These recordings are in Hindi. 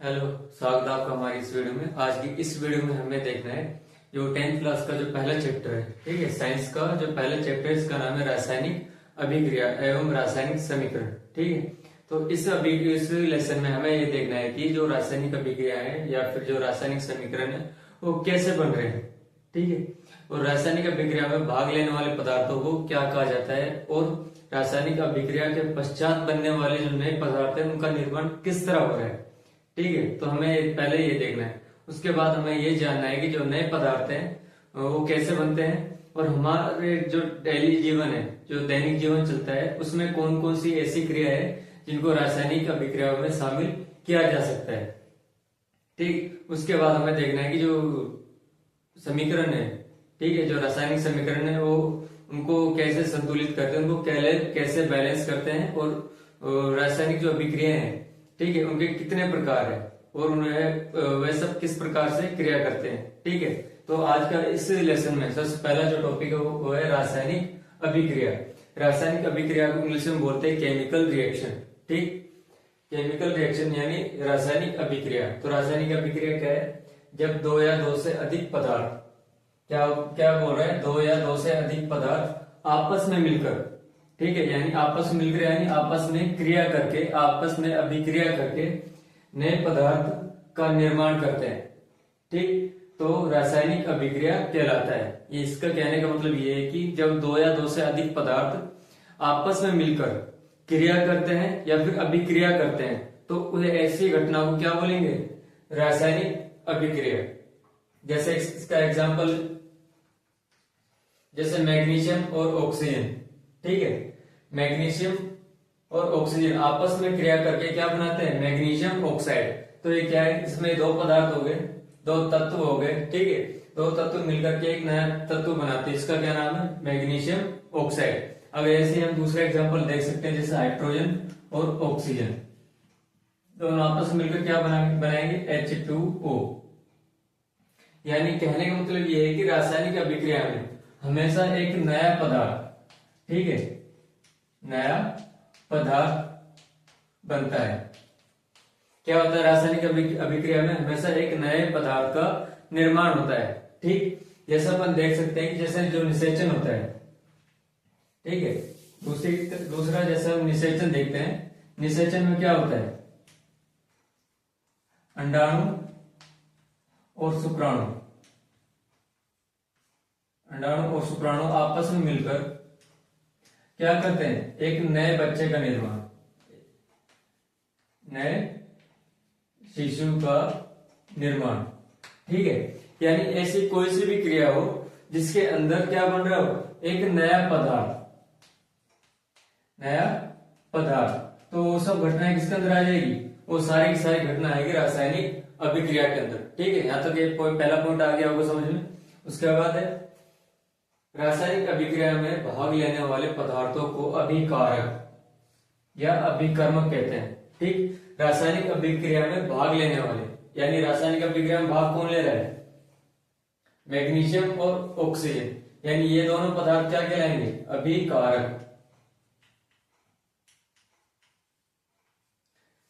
हेलो, स्वागत है आपका हमारी इस वीडियो में। आज की इस वीडियो में हमें देखना है जो 10th क्लास का जो पहला चैप्टर है, ठीक है, साइंस का जो पहला चैप्टर है इसका नाम है रासायनिक अभिक्रिया एवं रासायनिक समीकरण। ठीक है, तो इस लेसन में हमें ये देखना है कि जो रासायनिक अभिक्रिया है या फिर जो रासायनिक समीकरण है वो कैसे बन रहे हैं। ठीक है, और रासायनिक अभिक्रिया में भाग लेने वाले पदार्थों को क्या कहा जाता है और रासायनिक अभिक्रिया के पश्चात बनने वाले जो नए पदार्थ है उनका निर्माण किस तरह हो रहा है। ठीक है, तो हमें पहले ये देखना है, उसके बाद हमें ये जानना है कि जो नए पदार्थ हैं वो कैसे बनते हैं और हमारे जो डेली जीवन है, जो दैनिक जीवन चलता है, उसमें कौन कौन सी ऐसी क्रिया है जिनको रासायनिक अभिक्रिया में शामिल किया जा सकता है। ठीक, उसके बाद हमें देखना है कि जो समीकरण है, ठीक है, जो रासायनिक समीकरण है वो उनको कैसे संतुलित करते हैं, उनको कैसे बैलेंस करते हैं और रासायनिक जो अभिक्रिया है, ठीक है, उनके कितने प्रकार है और उन्हें वह सब किस प्रकार से क्रिया करते हैं। ठीक है, तो आज का इस लेसन में सबसे पहला जो टॉपिक है वो है रासायनिक अभिक्रिया। रासायनिक अभिक्रिया को इंग्लिश में बोलते हैं केमिकल रिएक्शन। ठीक, केमिकल रिएक्शन यानी रासायनिक अभिक्रिया। तो रासायनिक अभिक्रिया क्या है? जब दो या दो से अधिक पदार्थ, क्या क्या बोल रहे हैं, दो या दो से अधिक पदार्थ आपस में मिलकर, ठीक है, यानी आपस में मिलकर यानी आपस में क्रिया करके, आपस में अभिक्रिया करके नए पदार्थ का निर्माण करते हैं। ठीक, तो रासायनिक अभिक्रिया कहलाता है। ये इसका कहने का मतलब ये है कि जब दो या दो से अधिक पदार्थ आपस में मिलकर क्रिया करते हैं या फिर अभिक्रिया करते हैं तो उन्हें ऐसी घटना को क्या बोलेंगे? रासायनिक अभिक्रिया। जैसे इसका एग्जाम्पल, जैसे मैग्नीशियम और ऑक्सीजन। ठीक है, मैग्नीशियम और ऑक्सीजन आपस में क्रिया करके क्या बनाते हैं? Magnesium oxide. तो ये क्या है? इसमें दो पदार्थ हो गए, दो तत्व हो गए। ठीक है, दो तत्व मिलकर के एक नया तत्व बनाते हैं, इसका क्या नाम है? Magnesium oxide. अब ऐसे हम दूसरा एग्जांपल देख सकते हैं, जैसे हाइड्रोजन और ऑक्सीजन दोनों आपस में मिलकर क्या बनाएंगे? H2O। यानी कहने का मतलब ये है कि रासायनिक अभिक्रिया में हमेशा एक नया पदार्थ, ठीक है, नया पदार्थ बनता है। क्या होता है? रासायनिक अभिक्रिया में हमेशा एक नए पदार्थ का निर्माण होता है। ठीक, जैसा अपन देख सकते हैं कि जैसे जो निषेचन होता है, ठीक है, दूसरा जैसे हम निषेचन देखते हैं, निषेचन में क्या होता है? अंडाणु और शुक्राणु, अंडाणु और शुक्राणु आपस में मिलकर क्या करते हैं? एक नए बच्चे का निर्माण, नए शिशु का निर्माण। ठीक है, यानी ऐसी कोई सी भी क्रिया हो जिसके अंदर क्या बन रहा हो? एक नया पदार्थ, नया पदार्थ। तो वो सब घटनाएं किसके अंदर आ जाएगी? वो सारी की सारी घटना आएगी रासायनिक अभिक्रिया के अंदर। ठीक है, यहां तक ये पहला पॉइंट आ गया होगा समझ में। उसके बाद है रासायनिक अभिक्रिया में भाग लेने वाले पदार्थों को अभिकारक या अभिकर्मक कहते हैं। ठीक, रासायनिक अभिक्रिया में भाग लेने वाले, यानी रासायनिक अभिक्रिया में भाग कौन ले रहा है? मैग्नीशियम और ऑक्सीजन, यानी ये दोनों पदार्थ क्या कहलाएंगे? अभिकारक।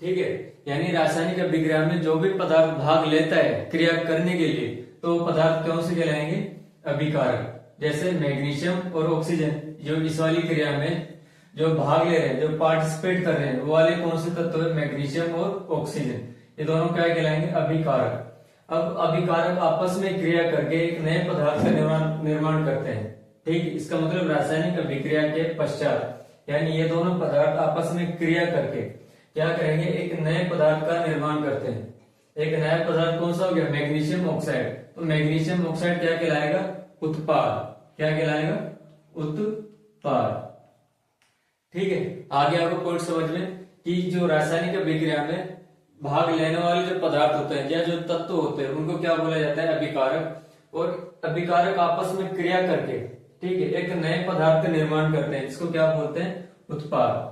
ठीक है, यानी रासायनिक अभिक्रिया में जो भी पदार्थ भाग लेता है क्रिया करने के लिए, तो पदार्थ कौन से कहलाएंगे? अभिकारक। जैसे मैग्नीशियम और ऑक्सीजन जो इस वाली क्रिया में जो भाग ले रहे हैं, जो पार्टिसिपेट कर रहे हैं, वो वाले कौन से तत्व है? मैग्नीशियम और ऑक्सीजन। ये दोनों क्या कहलाएंगे? अभिकारक। अब अभिकारक आपस में क्रिया करके एक नए पदार्थ का निर्माण करते हैं। ठीक, इसका मतलब रासायनिक अभिक्रिया के पश्चात, यानी ये दोनों पदार्थ आपस में क्रिया करके क्या करेंगे? एक नए पदार्थ का निर्माण करते हैं। एक नया पदार्थ कौन सा हो गया? Magnesium oxide. तो मैग्नीशियम ऑक्साइड क्या कहलाएगा? उत्पाद। क्या कहलाएगा? उत्पाद। ठीक है, आगे आपको पॉइंट समझ में कि जो रासायनिक अभिक्रिया में भाग लेने वाले जो पदार्थ होते हैं या जो तत्व होते हैं उनको क्या बोला जाता है? अभिकारक। और अभिकारक आपस में क्रिया करके, ठीक है, एक नए पदार्थ का निर्माण करते हैं, जिसको क्या बोलते हैं? उत्पाद।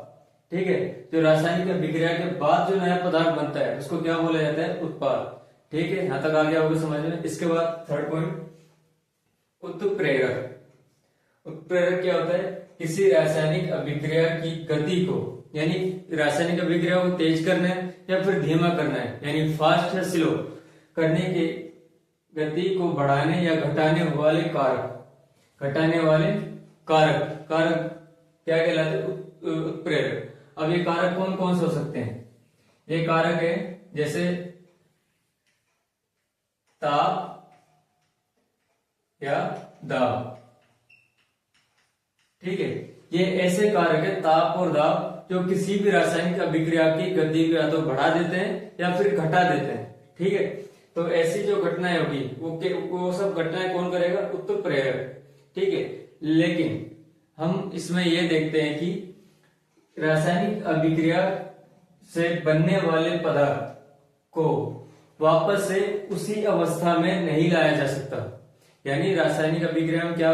ठीक है, जो रासायनिक अभिक्रिया के बाद जो नया पदार्थ बनता है उसको क्या बोला जाता है? उत्पाद। ठीक है, यहां तक आ गया होगा समझ में। इसके बाद थर्ड पॉइंट, उत्प्रेरक। उत्प्रेरक क्या होता है? किसी रासायनिक अभिक्रिया की गति को यानी रासायनिक अभिक्रिया को तेज करना है या फिर धीमा करना है, यानी फास्ट या स्लो करने के गति को बढ़ाने या घटाने वाले कारक क्या कहलाते हैं? उत्प्रेरक। अब ये कारक कौन कौन से हो सकते हैं? ये कारक है जैसे ताप या दाब। ठीक है, ये ऐसे कारक है ताप और दाब जो किसी भी रासायनिक अभिक्रिया की गति को या तो बढ़ा देते हैं या फिर घटा देते हैं। ठीक है, तो ऐसी जो घटनाएं होगी वो सब घटनाएं कौन करेगा? उत्प्रेरक। ठीक है, लेकिन हम इसमें ये देखते हैं कि रासायनिक अभिक्रिया से बनने वाले पदार्थ को वापस से उसी अवस्था में नहीं लाया जा सकता। यानी रासायनिक अभिक्रिया में क्या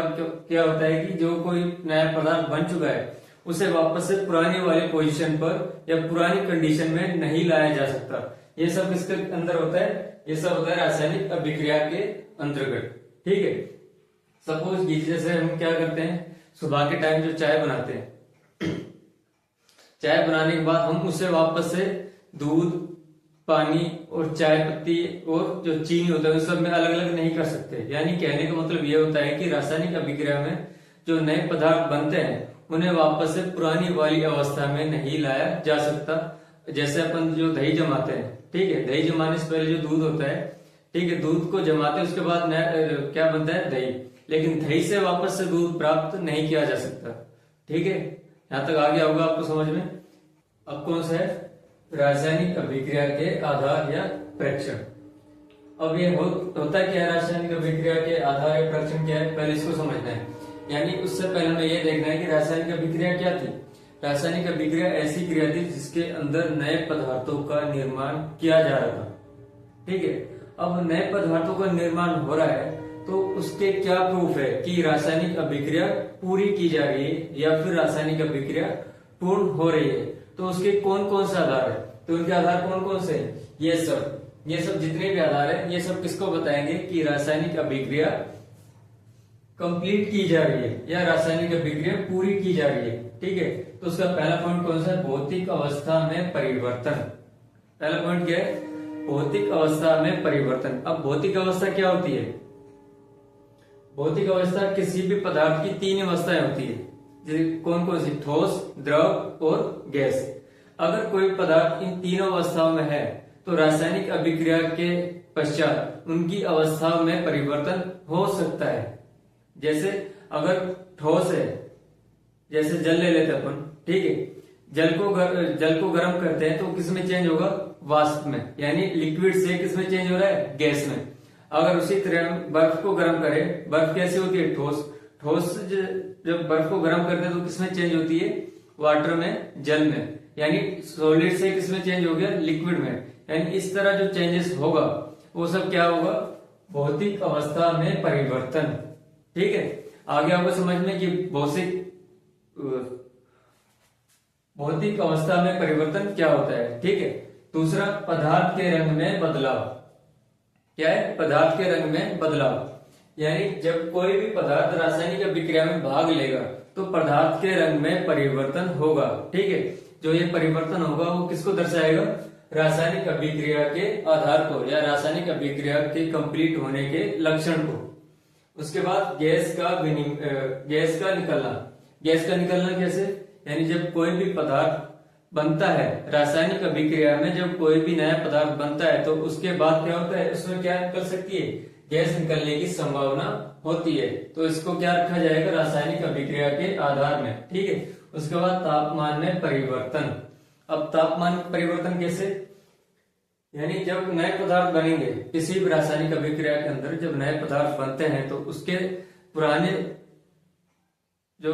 होता है कि जो कोई नया पदार्थ बन चुका है उसे वापस से पुरानी वाली पोजीशन पर या पुरानी कंडीशन में नहीं लाया जा सकता। ये सब किसके अंदर होता है? ये सब होता है रासायनिक अभिक्रिया के अंतर्गत। ठीक है, सपोज जैसे हम क्या करते हैं, सुबह के टाइम जो चाय बनाते हैं, चाय बनाने के बाद हम उसे वापस से दूध, पानी और चाय पत्ती और जो चीनी होता है उन सब में अलग अलग नहीं कर सकते। यानी कहने का मतलब ये होता है कि रासायनिक अभिक्रिया में जो नए पदार्थ बनते हैं उन्हें वापस से पुरानी वाली अवस्था में नहीं लाया जा सकता। जैसे अपन जो दही जमाते हैं, ठीक है, दही जमाने से पहले जो दूध होता है, ठीक है, दूध को जमाते हैं उसके बाद क्या बनता है? दही। लेकिन दही से वापस से दूध प्राप्त नहीं किया जा सकता। ठीक है, यहां तक आ गया होगा आपको समझ में। अब कौन सा है? रासायनिक अभिक्रिया के आधार या प्रेक्षण। अब ये होता क्या है? रासायनिक अभिक्रिया के आधार या प्रेक्षण क्या है, पहले इसको समझना है। यानी उससे पहले हमें ये देखना है कि रासायनिक अभिक्रिया क्या थी। रासायनिक अभिक्रिया ऐसी क्रिया थी जिसके अंदर नए पदार्थों का निर्माण किया जा रहा था। ठीक है, अब नए पदार्थों का निर्माण हो रहा है तो उसके क्या प्रूफ है कि रासायनिक अभिक्रिया पूरी की जा रही है या फिर रासायनिक अभिक्रिया पूर्ण हो रही है? तो उसके कौन कौन से आधार है? तो उनके आधार कौन कौन से हैं? ये सब जितने भी आधार है ये सब किसको बताएंगे कि रासायनिक अभिक्रिया कंप्लीट की जा रही है या रासायनिक अभिक्रिया पूरी की जा रही है। ठीक है, तो उसका पहला पॉइंट कौन सा है? भौतिक अवस्था में परिवर्तन। पहला पॉइंट क्या है? भौतिक अवस्था में परिवर्तन। अब भौतिक अवस्था क्या होती है? भौतिक अवस्था किसी भी पदार्थ की तीन अवस्थाएं होती है। कौन कौन सी? ठोस, द्रव और गैस। अगर कोई पदार्थ इन तीनों अवस्थाओं में है तो रासायनिक अभिक्रिया के पश्चात उनकी अवस्थाओं में परिवर्तन हो सकता है। जैसे अगर ठोस है, जैसे जल ले लेते अपन, ठीक है, जल को गर्म करते हैं तो किसमें चेंज होगा? वाष्प में, यानी लिक्विड से किसमें चेंज हो रहा है? गैस में। अगर उसी तरह बर्फ को गर्म करें, बर्फ कैसे होती है? ठोस जब बर्फ को गर्म करते हैं तो किसमें चेंज होती है? वाटर में, जल में, यानी सॉलिड से किसमें चेंज हो गया? लिक्विड में। यानी इस तरह जो चेंजेस होगा वो सब क्या होगा? भौतिक अवस्था में परिवर्तन। ठीक है, आगे आपको समझ में कि भौतिक अवस्था में परिवर्तन क्या होता है। ठीक है, दूसरा पदार्थ के रंग में बदलाव। क्या है? पदार्थ के रंग में बदलाव, यानी जब कोई भी पदार्थ रासायनिक अभिक्रिया में भाग लेगा तो पदार्थ के रंग में परिवर्तन होगा। ठीक है, जो ये परिवर्तन होगा वो किसको दर्शाएगा? रासायनिक अभिक्रिया के आधार को या रासायनिक अभिक्रिया के कंप्लीट होने के लक्षण को। उसके बाद गैस का निकलना। गैस का निकलना कैसे? यानी जब कोई भी पदार्थ बनता है रासायनिक अभिक्रिया में, जब कोई भी नया पदार्थ बनता है तो उसके बाद क्या होता है? उसमें क्या निकल सकती है? गैस निकलने की संभावना होती है। तो इसको क्या रखा जाएगा? रासायनिक अभिक्रिया के आधार में। ठीक है, उसके बाद तापमान में परिवर्तन। अब तापमान परिवर्तन कैसे? यानी जब नए पदार्थ बनेंगे किसी भी रासायनिक अभिक्रिया के अंदर, जब नए पदार्थ बनते हैं तो उसके पुराने जो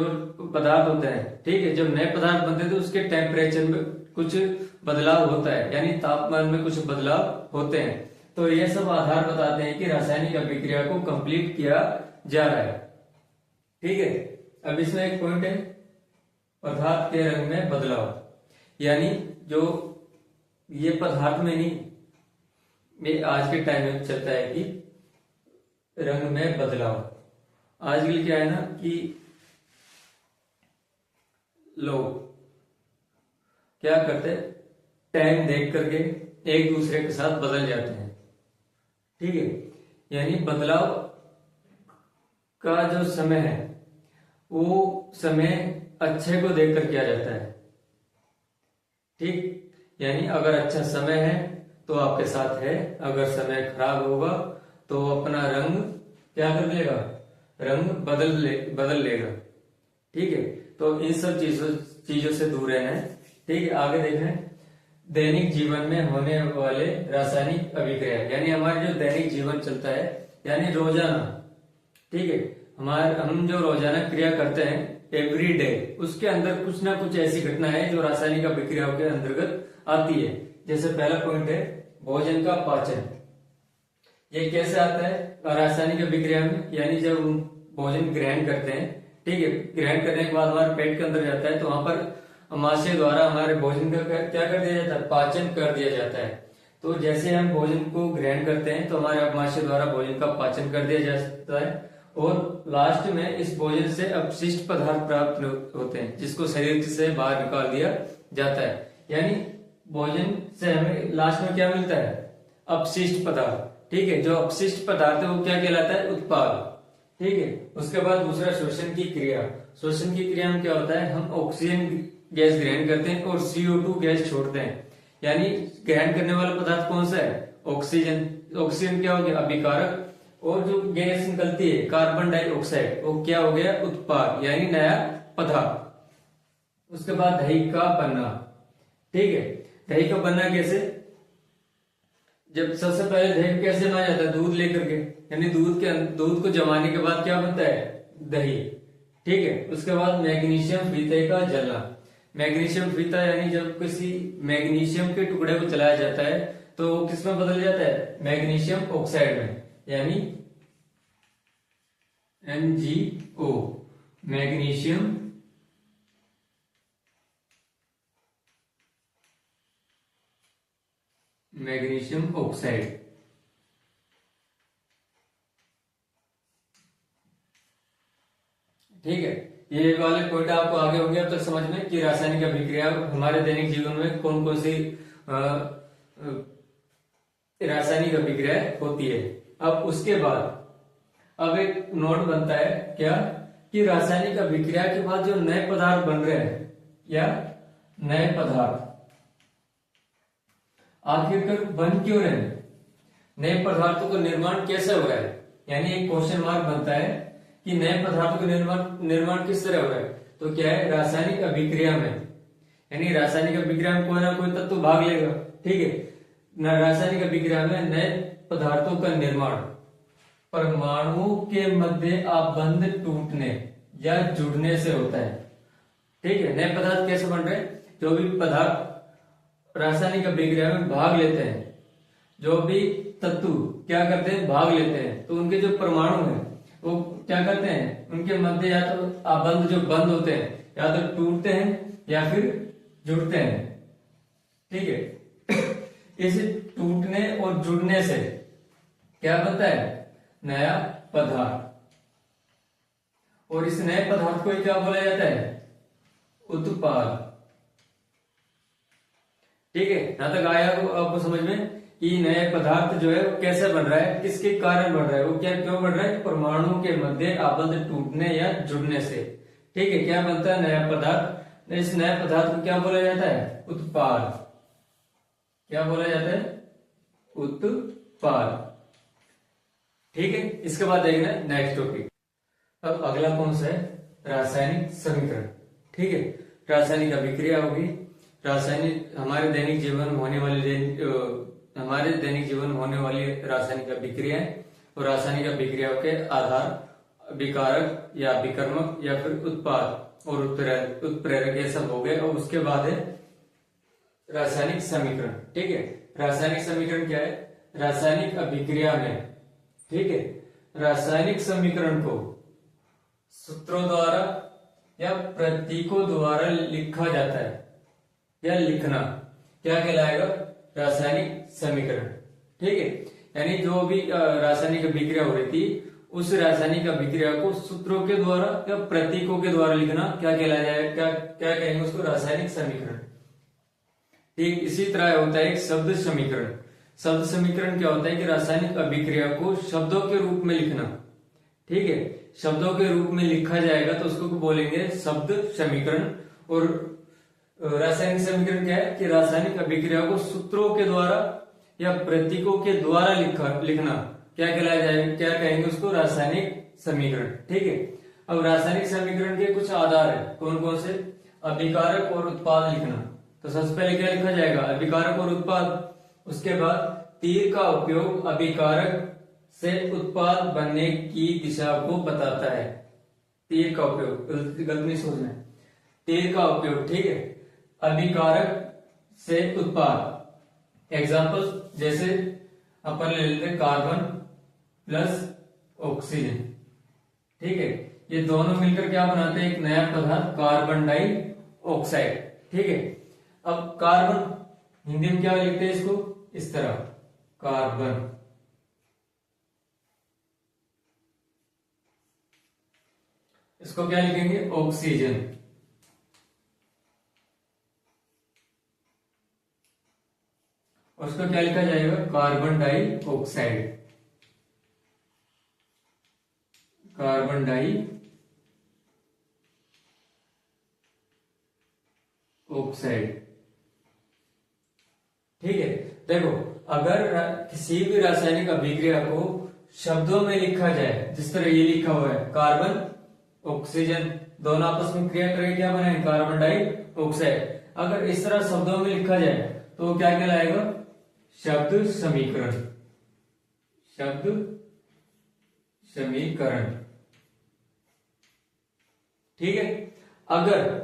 पदार्थ होते हैं, ठीक है, जब नए पदार्थ बनते हैं तो उसके टेम्परेचर में कुछ बदलाव होता है, यानी तापमान में कुछ बदलाव होते हैं। तो ये सब आधार बताते हैं कि रासायनिक अभिक्रिया को कंप्लीट किया जा रहा है। ठीक है, अब इसमें एक पॉइंट है पदार्थ के रंग में बदलाव, यानी जो ये पदार्थ में नहीं, ये आज के टाइम में चलता है कि रंग में बदलाव। आजकल क्या है ना कि लोग क्या करते हैं, टाइम देख करके एक दूसरे के साथ बदल जाते हैं। ठीक है, यानी बदलाव का जो समय है वो समय अच्छे को देखकर किया जाता है। ठीक, यानी अगर अच्छा समय है तो आपके साथ है, अगर समय खराब होगा तो अपना रंग क्या कर लेगा, रंग बदल लेगा। ठीक है, तो इन सब चीजों से दूर रहना है। ठीक है, आगे देखें, दैनिक जीवन में होने वाले रासायनिक अभिक्रिया, यानी हमारे जो दैनिक जीवन चलता है यानी रोजाना। ठीक है, हम जो रोजाना क्रिया करते हैं एवरी डे, उसके अंदर कुछ ना कुछ ऐसी घटना है जो रासायनिक अभिक्रियाओं के अंतर्गत आती है। जैसे पहला पॉइंट है भोजन का पाचन। ये कैसे आता है रासायनिक अभिक्रिया में, यानी जब हम भोजन ग्रहण करते हैं, ठीक है, ग्रहण करने के बाद हमारे पेट के अंदर जाता है तो वहां पर अमाशय द्वारा हमारे भोजन का क्या कर दिया जाता है, पाचन कर दिया जाता है। तो जैसे हम भोजन को ग्रहण करते हैं तो हमारे अमाशय द्वारा भोजन का पाचन कर दिया जाता है और लास्ट में इस भोजन से अपशिष्ट पदार्थ प्राप्त होते हैं जिसको शरीर से बाहर निकाल दिया जाता है। यानी भोजन से हमें लास्ट में क्या मिलता है, अपशिष्ट पदार्थ। ठीक है, जो अपशिष्ट पदार्थ है वो क्या कहलाता है, उत्पाद। ठीक है, उसके बाद दूसरा शोषण की क्रिया। शोषण की क्रिया में क्या होता है, हम ऑक्सीजन गैस ग्रहण करते हैं और CO2 गैस छोड़ते हैं। यानी ग्रहण करने वाला पदार्थ कौन सा है, ऑक्सीजन। ऑक्सीजन क्या हो गया, अभिकारक, और जो गैस निकलती है कार्बन डाइऑक्साइड, वो क्या हो गया, उत्पाद, यानी नया पदार्थ। उसके बाद दही का बनना। ठीक है, दही का बनना कैसे, जब सबसे पहले दही कैसे बनाया जाता है, दूध लेकर के, यानी दूध को जमाने के बाद क्या बनता है, दही। ठीक है, उसके बाद मैग्नीशियम फीते का जलना। मैग्नीशियम फीता यानी जब किसी मैग्नीशियम के टुकड़े को जलाया जाता है तो वो किसमें बदल जाता है, मैग्नीशियम ऑक्साइड में, यानी MgO, मैग्नीशियम ऑक्साइड। ठीक है, ये वाले पॉइंट आपको आगे हो गया अब तक समझ में कि रासायनिक अभिक्रिया हमारे दैनिक जीवन में कौन कौन सी रासायनिक अभिक्रिया होती है। अब उसके बाद अब एक नोट बनता है क्या, कि रासायनिक अभिक्रिया के बाद जो नए पदार्थ बन रहे हैं या नए पदार्थ आखिरकार बन क्यों रहे हैं, नए पदार्थों का निर्माण कैसे हो रहा है। यानी एक क्वेश्चन मार्क बनता है कि नए पदार्थों का निर्माण किस तरह हो रहा है, तो क्या है, रासायनिक अभिक्रिया में। यानी रासायनिक अभिक्रिया में कोई ना कोई तत्व भाग लेगा। ठीक है, रासायनिक अभिक्रिया में नए पदार्थों का निर्माण परमाणु के मध्य आबंध टूटने या जुड़ने से होता है। ठीक है, नए पदार्थ कैसे बन रहे हैं, जो भी पदार्थ रासायनिक अभिक्रिया में भाग लेते हैं, जो भी तत्व क्या करते हैं, भाग लेते हैं, तो उनके जो परमाणु है वो क्या करते हैं, उनके मध्य या तो आबंध जो बंद होते हैं या तो टूटते हैं या फिर जुड़ते हैं। ठीक है, इस टूटने और जुड़ने से क्या बनता है, नया पदार्थ, और इस नए पदार्थ को ही क्या बोला जाता है, उत्पाद। ठीक है, यहां तक आया आपको समझ में कि नए पदार्थ जो है वो कैसे बन रहा है, किसके कारण बन रहा है, वो क्या क्यों बन रहा है, परमाणु के मध्य आबंध टूटने या जुड़ने से। ठीक है, क्या बनता है, नया पदार्थ। इस नए पदार्थ को क्या बोला जाता है, उत्पाद। क्या बोला जाता है, उत्पाद। ठीक है, इसके बाद देखना नेक्स्ट टॉपिक। अब अगला कौन सा है, रासायनिक समीकरण। ठीक है, रासायनिक अभिक्रिया होगी, रासायनिक हमारे दैनिक जीवन में होने वाली रासायनिक अभिक्रियाएं, और रासायनिक अभिक्रियाओं के आधार विकारक या विकर्मक या फिर उत्पाद और उत्प्रेरक, ये सब हो गए। और उसके बाद है रासायनिक समीकरण। ठीक है, रासायनिक समीकरण क्या है, रासायनिक अभिक्रिया में, ठीक है, रासायनिक समीकरण को सूत्रों द्वारा या प्रतीकों द्वारा लिखा जाता है या लिखना क्या कहलाएगा, रासायनिक समीकरण। ठीक है, यानी जो भी रासायनिक अभिक्रिया हो रही थी उस रासायनिक अभिक्रिया को सूत्रों के द्वारा या प्रतीकों के द्वारा लिखना क्या कहलाया जाएगा, क्या कहेंगे उसको, रासायनिक समीकरण। ठीक इसी तरह होता है एक शब्द समीकरण। शब्द समीकरण क्या होता है कि रासायनिक अभिक्रिया को शब्दों के रूप में लिखना। ठीक है, शब्दों के रूप में लिखा जाएगा तो उसको बोलेंगे शब्द समीकरण। और रासायनिक समीकरण क्या है कि रासायनिक अभिक्रिया को सूत्रों के द्वारा या प्रतीकों के द्वारा लिखना क्या कहलाया जाएगा, क्या कहेंगे उसको, रासायनिक समीकरण। ठीक है, अब रासायनिक समीकरण के कुछ आधार है, कौन कौन से, अभिकारक और उत्पाद लिखना। तो सबसे पहले क्या लिखा जाएगा, अभिकारक और उत्पाद। उसके बाद तीर का उपयोग अभिकारक से उत्पाद बनने की दिशा को बताता है। तीर का उपयोग, गलत नहीं सोचना है, तीर का उपयोग। ठीक है, अभिकारक से उत्पाद। एग्जांपल जैसे अपन ले लेते हैं कार्बन प्लस ऑक्सीजन। ठीक है, ये दोनों मिलकर क्या बनाते हैं, एक नया पदार्थ कार्बन डाइऑक्साइड। ठीक है, अब कार्बन हिंदी में क्या लिखते हैं इसको, इस तरह कार्बन। इसको क्या लिखेंगे, ऑक्सीजन। और उसको क्या लिखा जाएगा, कार्बन डाइऑक्साइड। Carbon dioxide. ठीक है, देखो अगर किसी भी रासायनिक अभिक्रिया को शब्दों में लिखा जाए, जिस तरह ये लिखा हुआ है कार्बन ऑक्सीजन, दोनों आपस में क्रिया करके क्या बने, कार्बन डाइऑक्साइड। अगर इस तरह शब्दों में लिखा जाए तो क्या कहलाएगा, शब्द समीकरण। शब्द समीकरण। ठीक है, अगर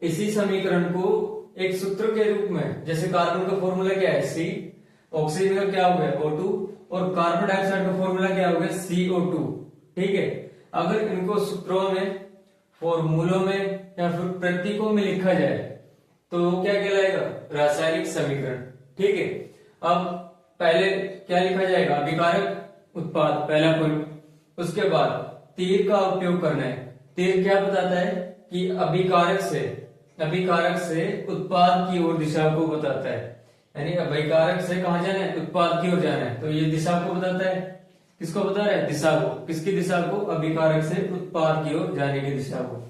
इसी समीकरण को एक सूत्र के रूप में, जैसे कार्बन का फॉर्मूला क्या है C, ऑक्सीजन का क्या हो गया O2, और कार्बन डाइऑक्साइड का फॉर्मूला क्या हो गया CO2। ठीक है, अगर इनको सूत्रों में, फॉर्मूलों में या फिर प्रतीकों में लिखा जाए तो क्या कहलाएगा, रासायनिक समीकरण। ठीक है, अब पहले क्या लिखा जाएगा, अभिकारक उत्पाद, पहला पॉइंट। उसके बाद तीर का उपयोग करना है। तीर क्या बताता है कि अभिकारक से उत्पाद की ओर दिशा को बताता है, यानी अभिकारक से कहां जाना है, उत्पाद की ओर जाना है, तो ये दिशा को बताता है। किसको बता रहा है, दिशा को। किसकी दिशा को, अभिकारक से उत्पाद की ओर जाने की दिशा को।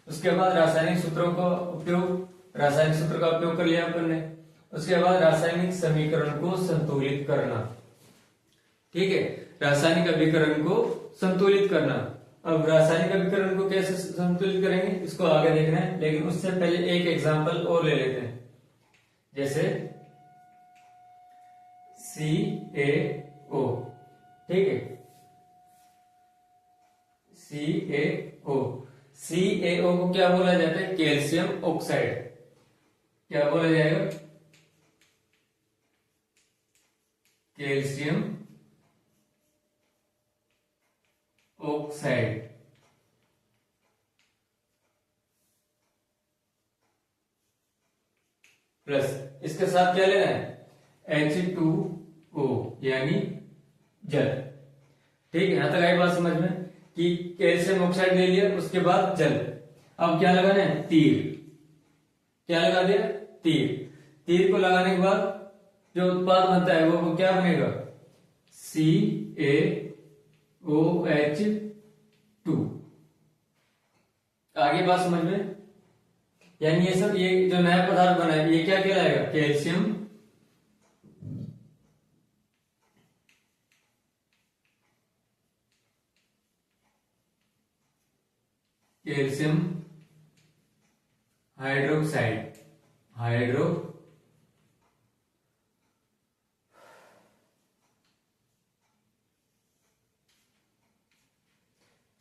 उसके बाद रासायनिक सूत्रों का उपयोग, रासायनिक सूत्र का उपयोग कर लिया अपन ने। उसके बाद रासायनिक समीकरण को संतुलित करना। ठीक है, रासायनिक अभिकरण को संतुलित करना। अब रासायनिक अभिकरण को कैसे संतुलित करेंगे, इसको आगे देखना है, लेकिन उससे पहले एक एग्जांपल और ले लेते हैं। जैसे CaO। ठीक है, CaO को क्या बोला जाता है, कैल्शियम ऑक्साइड। क्या बोला जाएगा, कैल्शियम ऑक्साइड। प्लस इसके साथ क्या लेना है, H2O यानी जल। ठीक है, यहां तक आई बात समझ में कि कैल्शियम ऑक्साइड ले लिया, उसके बाद जल। अब क्या लगाना है, तीर। क्या लगा दिया, तीर। तीर को लगाने के बाद जो उत्पाद बनता है वो क्या बनेगा, CaOH2। आगे बात समझ में, यानी ये सब, ये जो नया पदार्थ बना है ये क्या कहलाएगा, कैल्शियम हाइड्रोक्साइड।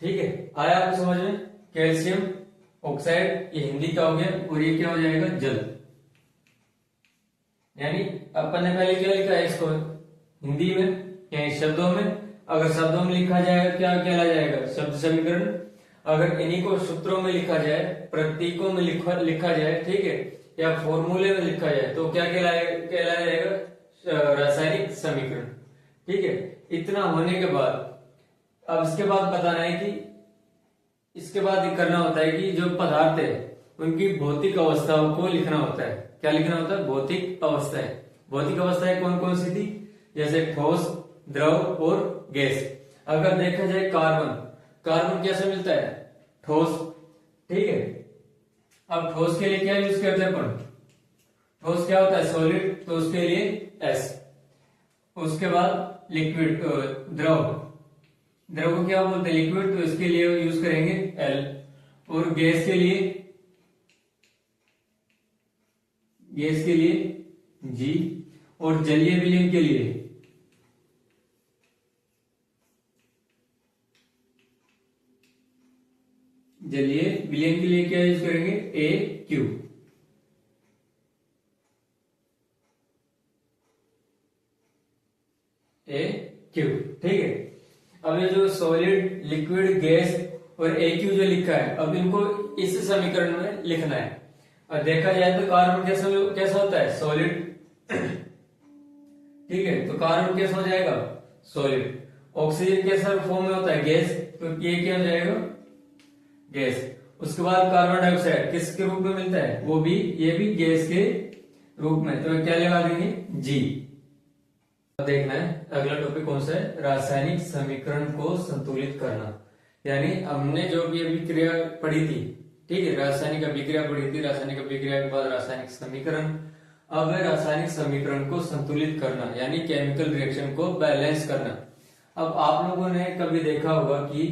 ठीक है, आया आपको समझ में, कैल्शियम ऑक्साइड ये हिंदी का हो गया, और ये क्या हो जाएगा, जल। यानी अपन ने पहले क्या लिखा है इसको हिंदी में, यानी शब्दों में। अगर शब्दों में लिखा जाएगा क्या कहला जाएगा, शब्द समीकरण। अगर इन्हीं को सूत्रों में लिखा जाए, प्रतीकों में लिखा जाए, ठीक है, या फॉर्मूले में लिखा जाए तो क्या कहलाया जाएगा, रासायनिक समीकरण। ठीक है, इतना होने के बाद अब इसके बाद बताना है कि इसके बाद करना होता है कि जो पदार्थ है उनकी भौतिक अवस्थाओं को लिखना होता है। क्या लिखना होता है? भौतिक अवस्थाएं। भौतिक अवस्थाएं कौन कौन सी थी? जैसे ठोस, द्रव और गैस। अगर देखा जाए कार्बन, कार्बन कैसे मिलता है? ठोस, ठीक है। अब ठोस के लिए क्या यूज करते हैं अपन? ठोस क्या होता है? सॉलिड, तो उसके लिए एस। उसके बाद लिक्विड, द्रव, द्रव को क्या बोलते हैं? लिक्विड, तो इसके लिए यूज करेंगे एल। और गैस के लिए, गैस के लिए जी। और जलीय विलयन के लिए, जलीय विलयन के लिए क्या यूज करेंगे? ए क्यू। ए क्यू, ठीक है। अब ये जो सॉलिड, लिक्विड, गैस और ए क्यू जो लिखा है, अब इनको इस समीकरण में लिखना है। और देखा जाए तो कार्बन कैसा कैसा होता है? सॉलिड, ठीक है। तो कार्बन कैसा हो जाएगा? सॉलिड। ऑक्सीजन कैसा फॉर्म में होता है? गैस, तो ये क्या हो जाएगा? गैस। उसके बाद कार्बन डाइऑक्साइड किसके रूप में मिलता है? वो भी, ये भी गैस के रूप में, तो क्या लगा देंगे? जी। देखना है अगला टॉपिक कौन सा है? रासायनिक समीकरण को संतुलित करना। यानी हमने जो भी अभिक्रिया पढ़ी थी, ठीक है, रासायनिक अभिक्रिया पढ़ी थी, रासायनिक अभिक्रिया के बाद रासायनिक समीकरण। अब है रासायनिक समीकरण को संतुलित करना, यानी केमिकल रिएक्शन को बैलेंस करना। अब आप लोगों ने कभी देखा होगा कि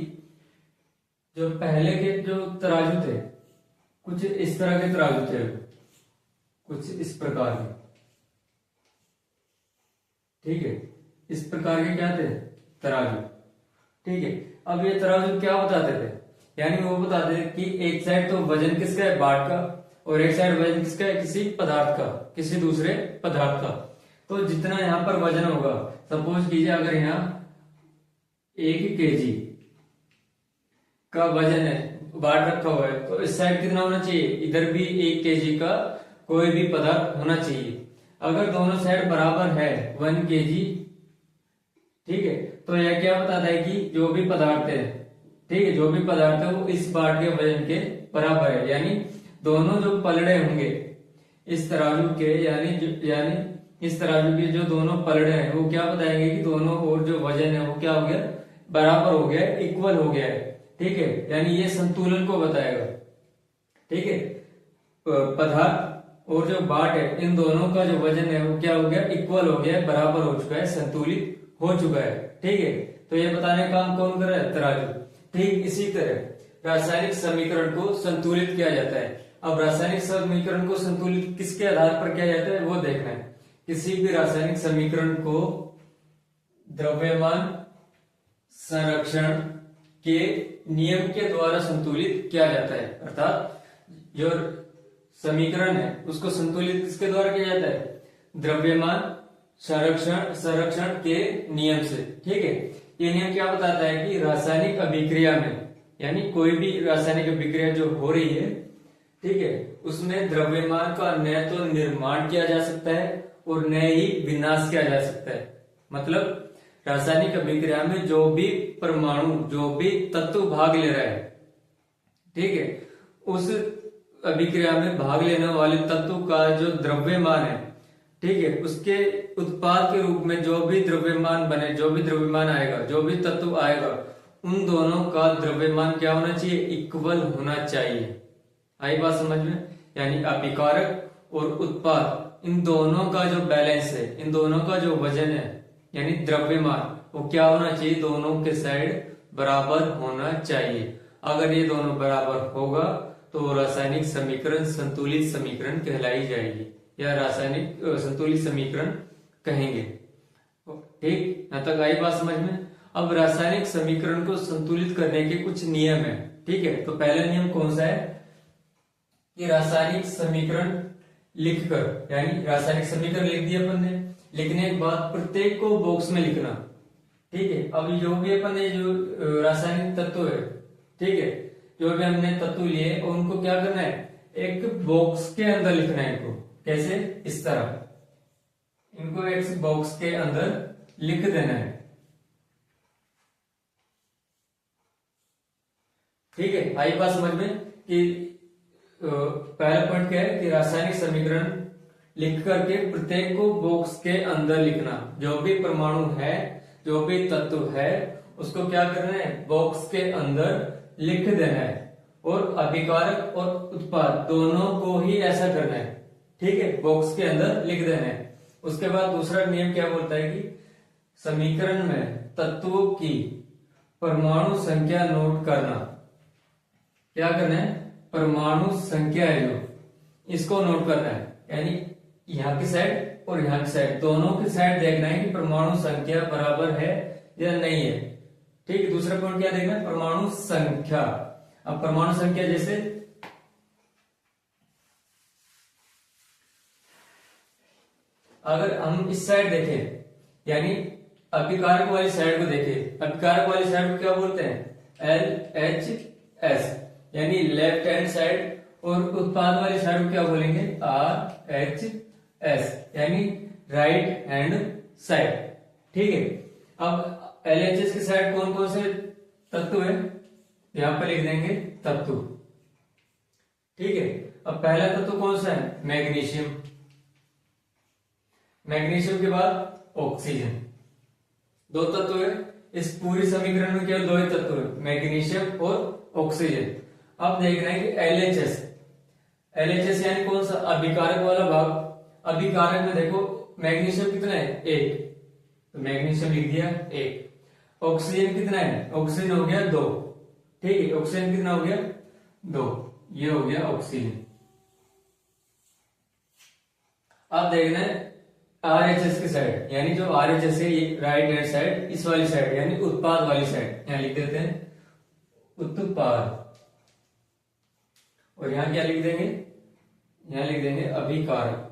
जो पहले के जो तराजू थे, कुछ इस तरह के तराजू थे, कुछ इस प्रकार के, ठीक है, इस प्रकार के क्या थे? तराजू, ठीक है। अब ये तराजू क्या बताते थे? यानी वो बताते थे कि एक साइड तो वजन किसका है? बाट का, और एक साइड वजन किसका है? किसी पदार्थ का, किसी दूसरे पदार्थ का। तो जितना यहाँ पर वजन होगा, सपोज कीजिए अगर यहाँ 1 केजी का वजन है, बाट रखा हुआ है, तो इस साइड कितना होना चाहिए? इधर भी 1 केजी का कोई भी पदार्थ होना चाहिए। अगर दोनों साइड बराबर है 1 केजी, ठीक है, तो यह क्या बताता है कि जो भी पदार्थ है, ठीक है, जो भी पदार्थ है वो इस बाट के वजन के बराबर है। यानी दोनों जो पलड़े होंगे इस तराजू के, यानी इस तराजू के जो दोनों पलड़े हैं, वो क्या बताएंगे कि दोनों और जो वजन है वो क्या हो गया? बराबर हो गया, इक्वल हो गया है, ठीक है। यानी ये संतुलन को बताएगा, ठीक है। पदार्थ और जो बाट है, इन दोनों का जो वजन है वो क्या हो गया? इक्वल हो गया है, बराबर हो चुका है, संतुलित हो चुका है, ठीक है। तो ये बताने का काम कौन कर रहा है? तराजू। ठीक इसी तरह रासायनिक समीकरण को संतुलित किया जाता है। अब रासायनिक समीकरण को संतुलित किसके आधार पर किया जाता है वो देखना है। किसी भी रासायनिक समीकरण को द्रव्यमान संरक्षण के नियम के द्वारा संतुलित किया जाता है। अर्थात जो समीकरण है उसको संतुलित किसके द्वारा किया जाता है? द्रव्यमान संरक्षण के नियम से, ठीक है। ये नियम क्या बताता है कि रासायनिक अभिक्रिया में, यानी कोई भी रासायनिक अभिक्रिया जो हो रही है, ठीक है, उसमें द्रव्यमान का न तो निर्माण किया जा सकता है और न ही विनाश किया जा सकता है। मतलब रासायनिक अभिक्रिया में जो भी परमाणु, जो भी तत्व भाग ले रहा है, ठीक है, उस अभिक्रिया में भाग लेने वाले तत्व का जो द्रव्यमान है, ठीक है, उसके उत्पाद के रूप में जो भी द्रव्यमान बने, जो भी द्रव्यमान आएगा, जो भी तत्व आएगा, उन दोनों का द्रव्यमान क्या होना चाहिए? इक्वल होना चाहिए। आई बात समझ में? यानी अभिकारक और उत्पाद, इन दोनों का जो बैलेंस है, इन दोनों का जो वजन है, यानी द्रव्यमान, वो क्या होना चाहिए? दोनों के साइड बराबर होना चाहिए। अगर ये दोनों बराबर होगा तो रासायनिक समीकरण संतुलित समीकरण कहलाई जाएगी, या रासायनिक संतुलित समीकरण कहेंगे। ठीक, यहां तक आई बात समझ में? अब रासायनिक समीकरण को संतुलित करने के कुछ नियम है, ठीक है। तो पहला नियम कौन सा है कि रासायनिक समीकरण लिखकर, यानी रासायनिक समीकरण लिख दिया अपन ने, लिखने के बाद प्रत्येक को बॉक्स में लिखना, ठीक है। अब जो भी अपन ने जो रासायनिक तत्व है, ठीक है, जो भी हमने तत्व लिए उनको क्या करना है? एक बॉक्स के अंदर लिखना है इनको। कैसे? इस तरह इनको एक बॉक्स के अंदर लिख देना है, ठीक है। आई बात समझ में कि पहला पॉइंट क्या है कि रासायनिक समीकरण लिख करके प्रत्येक को बॉक्स के अंदर लिखना। जो भी परमाणु है, जो भी तत्व है, उसको क्या करना है, बॉक्स के अंदर लिख देना है। और अभिकारक और उत्पाद दोनों को ही ऐसा करना है, ठीक है, बॉक्स के अंदर लिख देना है। उसके बाद दूसरा नियम क्या बोलता है कि समीकरण में तत्वों की परमाणु संख्या नोट करना। क्या करना है, परमाणु संख्या है जो, इसको नोट करना है, यानी यहाँ की साइड और यहाँ की साइड, दोनों की साइड देखना है कि परमाणु संख्या बराबर है या नहीं है। ठीक है, दूसरा पॉइंट क्या देखना है, परमाणु संख्या। अब परमाणु संख्या जैसे अगर हम इस साइड देखें, यानी अभिकारक वाली साइड को देखें, अभिकारक वाली साइड को क्या बोलते हैं, LHS, यानी लेफ्ट हैंड साइड। और उत्पाद वाली साइड को क्या बोलेंगे, RHS, यानी राइट हैंड साइड। ठीक है, अब LHS की साइड कौन कौन से तत्व है, यहां पर लिख देंगे तत्व। ठीक है, अब पहला तत्व कौन सा है, मैग्नीशियम। मैग्नीशियम के बाद ऑक्सीजन। दो तत्व है इस पूरी समीकरण में, केवल दो ही तत्व है, मैग्नीशियम और ऑक्सीजन। अब देख रहे हैं कि LHS, LHS यानी कौन सा, अभिकारक वाला भाग। अभिकारक में देखो मैग्नीशियम कितना है, 1, तो मैग्नीशियम लिख दिया 1। ऑक्सीजन कितना है, ऑक्सीजन हो गया 2। ठीक है, ऑक्सीजन कितना हो गया, 2, ये हो गया ऑक्सीजन। अब देखना है RHS की साइड, यानी जो RHS है ये राइट हैंड साइड, इस वाली साइड यानी उत्पाद वाली साइड, यहां लिख देते हैं उत्पाद। और यहां क्या लिख देंगे, यहां लिख देंगे अभिकारक।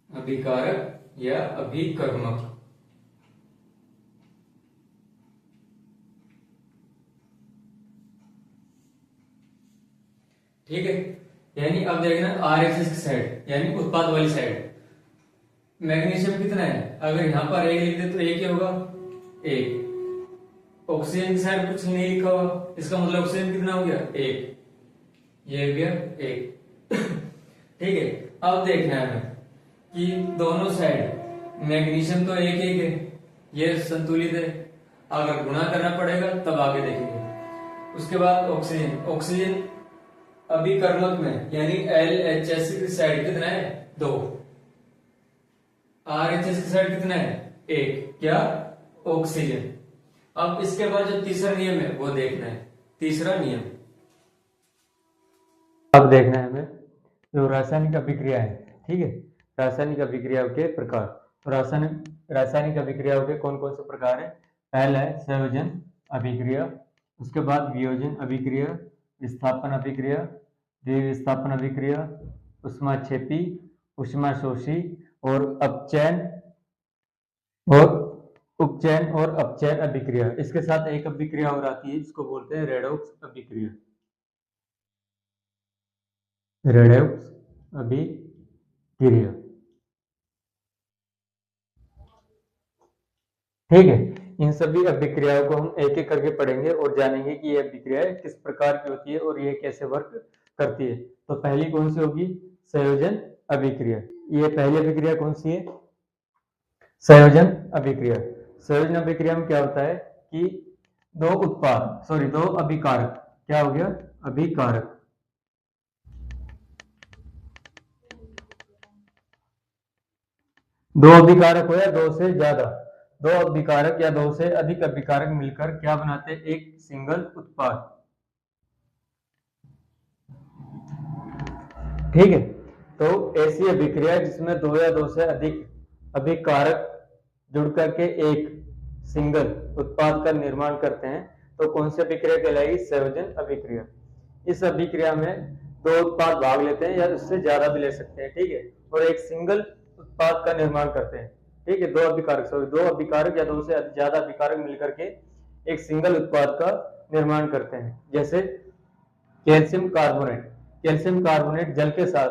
अभिकारक या अभिकर्मक। ठीक है, यानी अब देखना RHS की साइड यानी उत्पाद वाली साइड, मैग्नीशियम कितना है, अगर यहां पर 1 लिख दे तो 1 ही होगा, 1। ऑक्सीजन की साइड कुछ नहीं लिखा हुआ, इसका मतलब ऑक्सीजन कितना हो गया, 1, ये हो गया 1। ठीक है, अब देखना है हमें कि दोनों साइड मैग्नीशियम तो 1 1 है, ये संतुलित है, अगर गुणा करना पड़ेगा तब आगे देखेंगे। उसके बाद ऑक्सीजन, ऑक्सीजन अभिकर्मक में यानी LHS की साइड कितना है, 2। RHS की साइड कितना है, 1, क्या, ऑक्सीजन। अब इसके बाद जो तीसरा नियम है वो देखना है, तीसरा नियम। अब देखना है हमें जो रासायनिक अभिक्रिया है। ठीक है, रासायनिक अभिक्रियाओं के प्रकार। तो रासायनिक अभिक्रियाओं के कौन कौन से प्रकार है, पहला है संयोजन अभिक्रिया, उसके बाद वियोजन अभिक्रिया, विस्थापन अभिक्रिया, द्विविस्थापन अभिक्रिया, ऊष्माक्षेपी, ऊष्माशोषी और अपचयन और अपचयन अभिक्रिया। इसके साथ एक अभिक्रिया और आती है जिसको बोलते हैं रेडॉक्स अभिक्रिया। रेडॉक्स अभिक्रिया। ठीक है, इन सभी अभिक्रियाओं को हम एक एक करके पढ़ेंगे और जानेंगे कि ये अभिक्रियाएं किस प्रकार की होती है और ये कैसे वर्क करती है। तो पहली कौन सी होगी, संयोजन अभिक्रिया। ये पहली अभिक्रिया कौन सी है, संयोजन अभिक्रिया। संयोजन अभिक्रिया में क्या होता है कि दो अभिकारक, क्या हो गया, अभिकारक, दो अभिकारक हो या दो से ज्यादा, दो अभिकारक या दो से अधिक अभिकारक मिलकर क्या बनाते हैं, एक सिंगल उत्पाद। ठीक है, तो ऐसी अभिक्रिया जिसमें दो या दो से अधिक अभिकारक जुड़ करके एक सिंगल उत्पाद का निर्माण करते हैं, तो कौन सी अभिक्रिया कहलाएगी, संयोजन अभिक्रिया। इस अभिक्रिया में दो उत्पाद भाग लेते हैं या उससे ज्यादा भी ले सकते हैं। ठीक है, और एक सिंगल उत्पाद का निर्माण करते हैं। ठीक है, दो अभिकारक या दो से ज्यादा अभिकारक मिलकर के एक सिंगल उत्पाद का निर्माण करते हैं। जैसे कैल्शियम कार्बोनेट जल के साथ,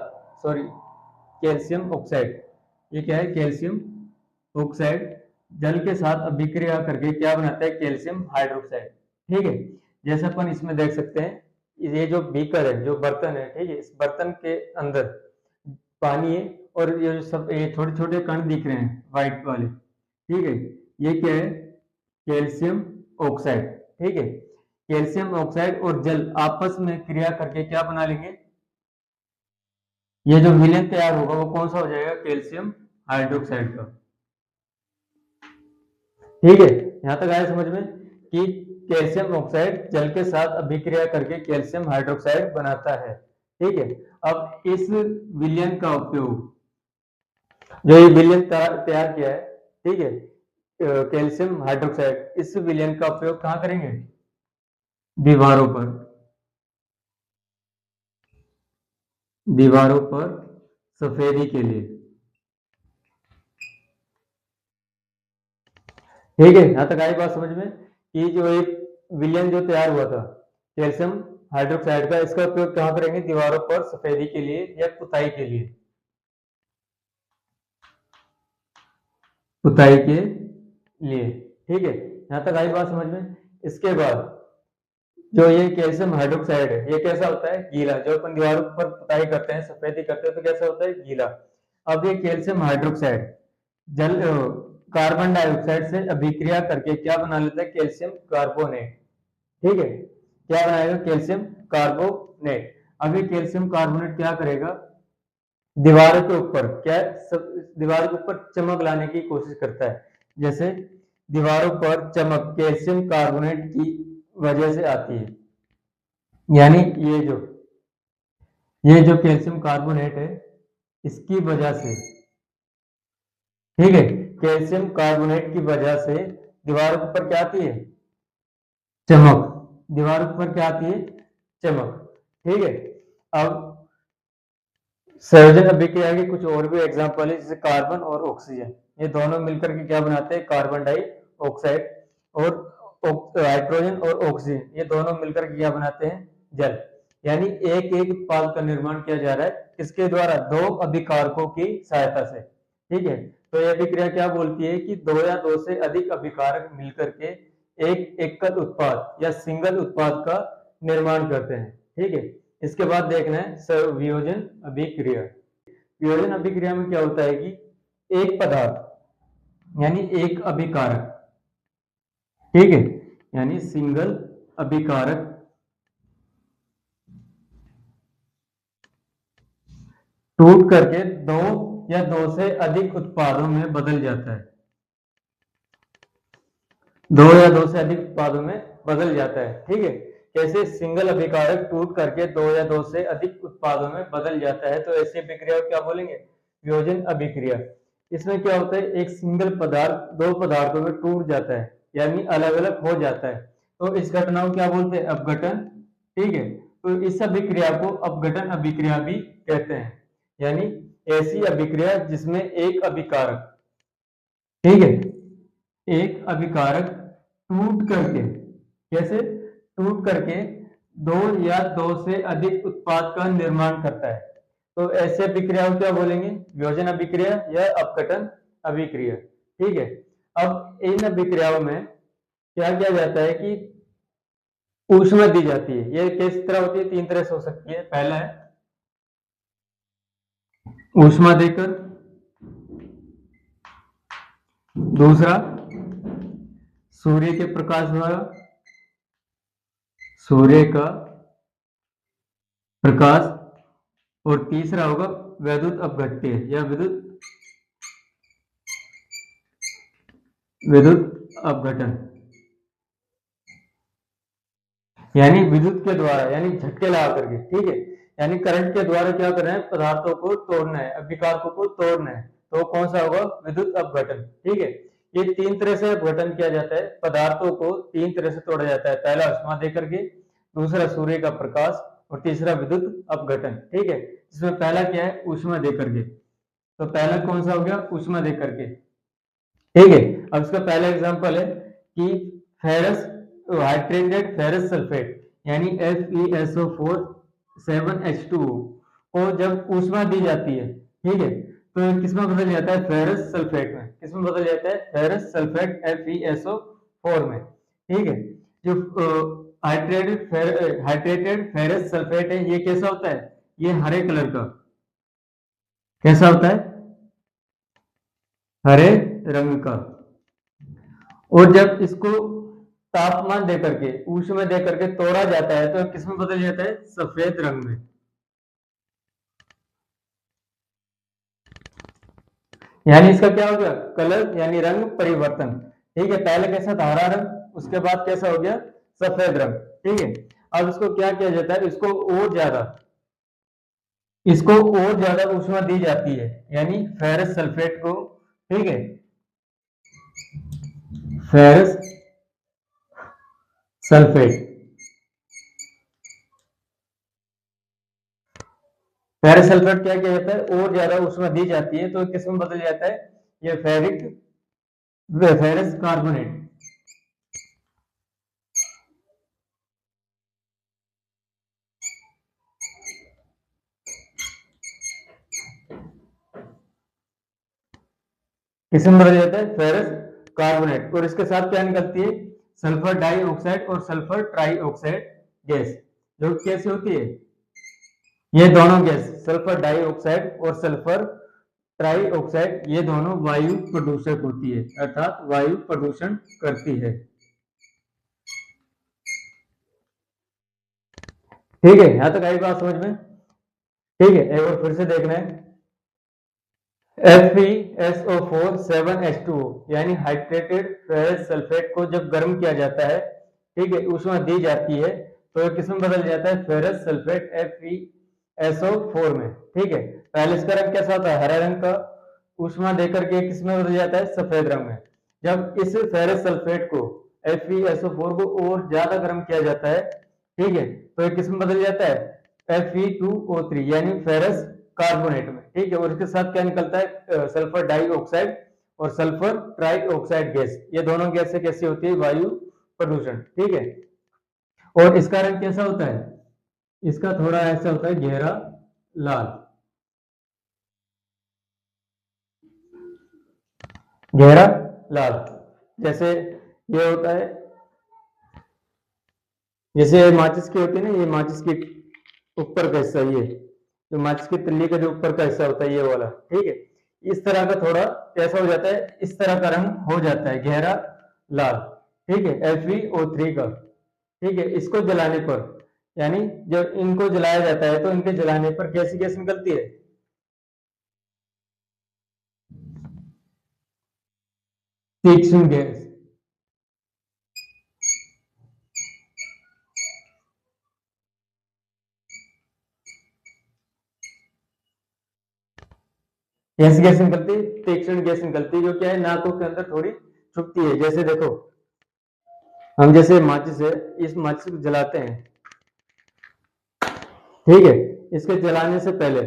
कैल्शियम ऑक्साइड, ये क्या है, कैल्शियम ऑक्साइड जल के साथ अभिक्रिया करके क्या बनाता है, कैल्शियम हाइड्रोक्साइड। ठीक है, जैसे अपन इसमें देख सकते हैं, ये जो बीकर है, जो बर्तन है, ठीक है, इस बर्तन के अंदर पानी है और ये जो सब ये छोटे छोटे कण दिख रहे हैं व्हाइट वाले, ठीक है, ये क्या है? Calcium oxide. ठीक है, कैल्शियम ऑक्साइड और जल आपस में क्रिया करके क्या बना लेंगे? ये जो विलयन तैयार होगा वो कौन सा हो जाएगा? कैल्शियम हाइड्रोक्साइड का। ठीक है, यहां तक आया समझ में कि कैल्शियम ऑक्साइड जल के साथ अभिक्रिया करके कैल्शियम हाइड्रोक्साइड बनाता है। ठीक है, अब इस विलयन का उपयोग, जो ये विलयन तैयार किया है, ठीक है, कैल्शियम हाइड्रोक्साइड, इस विलयन का उपयोग कहां करेंगे? दीवारों पर, दीवारों पर सफेदी के लिए। ठीक है, यहां तक आई बात समझ में कि जो एक विलयन जो तैयार हुआ था कैल्शियम हाइड्रोक्साइड का, इसका उपयोग कहां करेंगे? दीवारों पर सफेदी के लिए या पुताई के लिए, पुताई के लिए। ठीक है, यहां तक आई बात समझ में। इसके बाद जो ये कैल्शियम हाइड्रोक्साइड है, ये कैसा होता है? गीला। जो अपन दीवारों पर पुताई करते हैं, सफेदी करते हैं, तो कैसा होता है? गीला। अब ये कैल्शियम हाइड्रोक्साइड जल कार्बन डाइऑक्साइड से अभिक्रिया करके क्या बना लेता है? Calcium carbonate. ठीक है, क्या बनाएगा? Calcium carbonate. अब ये कैल्शियम कार्बोनेट क्या करेगा? दीवारों के ऊपर क्या, दीवार के ऊपर चमक लाने की कोशिश करता है। जैसे दीवारों पर चमक कैल्शियम कार्बोनेट की वजह से आती है, यानी ये जो कैल्शियम कार्बोनेट है, इसकी वजह से, ठीक है, कैल्शियम कार्बोनेट की वजह से दीवारों के ऊपर क्या आती है? चमक। दीवारों के ऊपर क्या आती है? चमक। ठीक है, अब संयोजन अभिक्रिया के कुछ और भी एग्जांपल है, जैसे कार्बन और ऑक्सीजन, ये दोनों मिलकर के क्या बनाते हैं? Carbon dioxide. और हाइड्रोजन और ऑक्सीजन, ये दोनों मिलकर के क्या बनाते हैं? जल। यानी एक एक उत्पाद का निर्माण किया जा रहा है, किसके द्वारा? दो अभिकारकों की सहायता से। ठीक है, तो यह अभिक्रिया क्या बोलती है कि दो या दो से अधिक अभिकारक मिलकर के एक एकल उत्पाद या सिंगल उत्पाद का निर्माण करते हैं। ठीक है, इसके बाद देखना है संयोजन अभिक्रिया। वियोजन अभिक्रिया में क्या होता है कि एक पदार्थ यानी एक अभिकारक, ठीक है, यानी सिंगल अभिकारक टूट करके दो या दो से अधिक उत्पादों में बदल जाता है। दो या दो से अधिक उत्पादों में बदल जाता है। ठीक है, कैसे? सिंगल अभिकारक टूट करके दो या दो से अधिक उत्पादों में बदल जाता है, तो ऐसी अभिक्रिया को क्या बोलेंगे? वियोजन अभिक्रिया। इसमें क्या होता है? एक सिंगल पदार्थ दो पदार्थों में टूट जाता है, यानी अलग अलग हो जाता है, तो इस घटना को क्या बोलते हैं? अपघटन। ठीक है, तो इस अभिक्रिया को अपघटन अभिक्रिया भी कहते हैं, यानी ऐसी अभिक्रिया जिसमें एक अभिकारक, ठीक है, एक अभिकारक टूट करके, कैसे? टूट करके दो या दो से अधिक उत्पाद का निर्माण करता है, तो ऐसे अभिक्रिया को क्या बोलेंगे? वियोजन अभिक्रिया या अपघटन अभिक्रिया। ठीक है, अब इन अभिक्रियाओं में क्या किया जाता है कि ऊष्मा दी जाती है। ये किस तरह होती है? तीन तरह से हो सकती है। पहला है ऊष्मा देकर, दूसरा सूर्य के प्रकाश द्वारा, सूर्य का प्रकाश, और तीसरा होगा विद्युत अपघट्य या विद्युत अपघटन, यानी विद्युत के द्वारा, यानी झटके लगा करके। ठीक है, यानी करंट के द्वारा क्या करना है? पदार्थों को तोड़ना है, अभिकारकों को तोड़ना है, तो कौन सा होगा? विद्युत अपघटन। ठीक है, ये तीन तरह से अपघटन किया जाता है, पदार्थों को तीन तरह से तोड़ा जाता है। पहला उष्मा दे करके, दूसरा सूर्य का प्रकाश, और तीसरा विद्युत अपघटन। ठीक है, इसमें पहला क्या है? उष्मा दे करके। तो पहला कौन सा हो गया? उष्मा दे करके। ठीक है, अब इसका पहला एग्जांपल है कि फेरस हाइड्रेटेड फेरस सल्फेट यानी FeSO4 7H2O को जब ऊष्मा दी जाती है, ठीक है, तो ये किसमें बदल जाता है? फेरस सल्फेट में। किसमें बदल जाता है? फेरस सल्फेट FeSO4 में। ठीक है, जो हाइड्रेटेड फेरस सल्फेट है, ये कैसा होता है, ये हरे कलर का, कैसा होता है, हरे रंग का। और जब इसको तापमान देकर के, ऊष्मा देकर के तोड़ा जाता है तो किस में बदल जाता है, सफेद रंग में। यानी इसका क्या हो गया, कलर यानी रंग परिवर्तन। ठीक है, पहले कैसा था, हरा रंग, उसके बाद कैसा हो गया, सफेद रंग। ठीक है, अब इसको क्या किया जाता है, इसको और ज्यादा ऊष्मा दी जाती है, यानी फेरस सल्फेट को। ठीक है, फेरस सल्फेट, फेरस सल्फेट क्या किया जाता है, और ज्यादा ऊष्मा दी जाती है तो किस में बदल जाता है, ये फेरस कार्बोनेट। किसमें बदल जाता है, फेरस कार्बोनेट। और इसके साथ क्या निकलती है, सल्फर डाइऑक्साइड और सल्फर ट्राइऑक्साइड गैस, जो कैसे होती है, ये दोनों गैस, सल्फर डाइऑक्साइड और सल्फर ट्राइऑक्साइड, ये दोनों वायु प्रदूषक होती है, अर्थात वायु प्रदूषण करती है। ठीक है, यहां तक आई बात समझ में। ठीक है, एक बार फिर से देखना है, FeSO4 7H2O यानी हाइड्रेटेड फेरस सल्फेट को जब गर्म किया जाता है, ठीक है, ऊष्मा दी जाती है तो ये किसमें बदल जाता है, फेरस सल्फेट FeSO4 में। ठीक है, पहले इसका रंग कैसा होता है, हरा रंग का, ऊष्मा देकर के किसमें बदल जाता है, सफेद रंग में। जब इस फेरस सल्फेट को, FeSO4 को और ज्यादा गर्म किया जाता है, ठीक है, तो ये किसमें बदल जाता है, Fe2O3 यानी फेरस कार्बोनेट में। ठीक है, और इसके साथ क्या निकलता है, सल्फर डाइऑक्साइड और सल्फर ट्राइऑक्साइड गैस, ये दोनों गैस से कैसी होती है, वायु प्रदूषण। ठीक है, और इसका रंग कैसा होता है, इसका थोड़ा ऐसा होता है, गहरा लाल, गहरा लाल, जैसे ये होता है, जैसे माचिस की होती है ना, ये माचिस की ऊपर का हिस्सा, ये जो माचिस की तिल्ली का जो ऊपर का हिस्सा होता है, ये वाला। ठीक है, इस तरह का थोड़ा कैसा हो जाता है, इस तरह का रंग हो जाता है, गहरा लाल। ठीक है, FeO3 का। ठीक है, इसको जलाने पर, यानी जब इनको जलाया जाता है तो इनके जलाने पर कैसी गैस निकलती है, तीक्ष्ण गैस। कैसी गैस निकलती है, तीक्ष्ण गैस निकलती है, जो क्या है, नाकों के अंदर थोड़ी छुपती है। जैसे देखो, हम जैसे माचिस है, इस माचिस को जलाते हैं, ठीक है, इसके जलाने से पहले,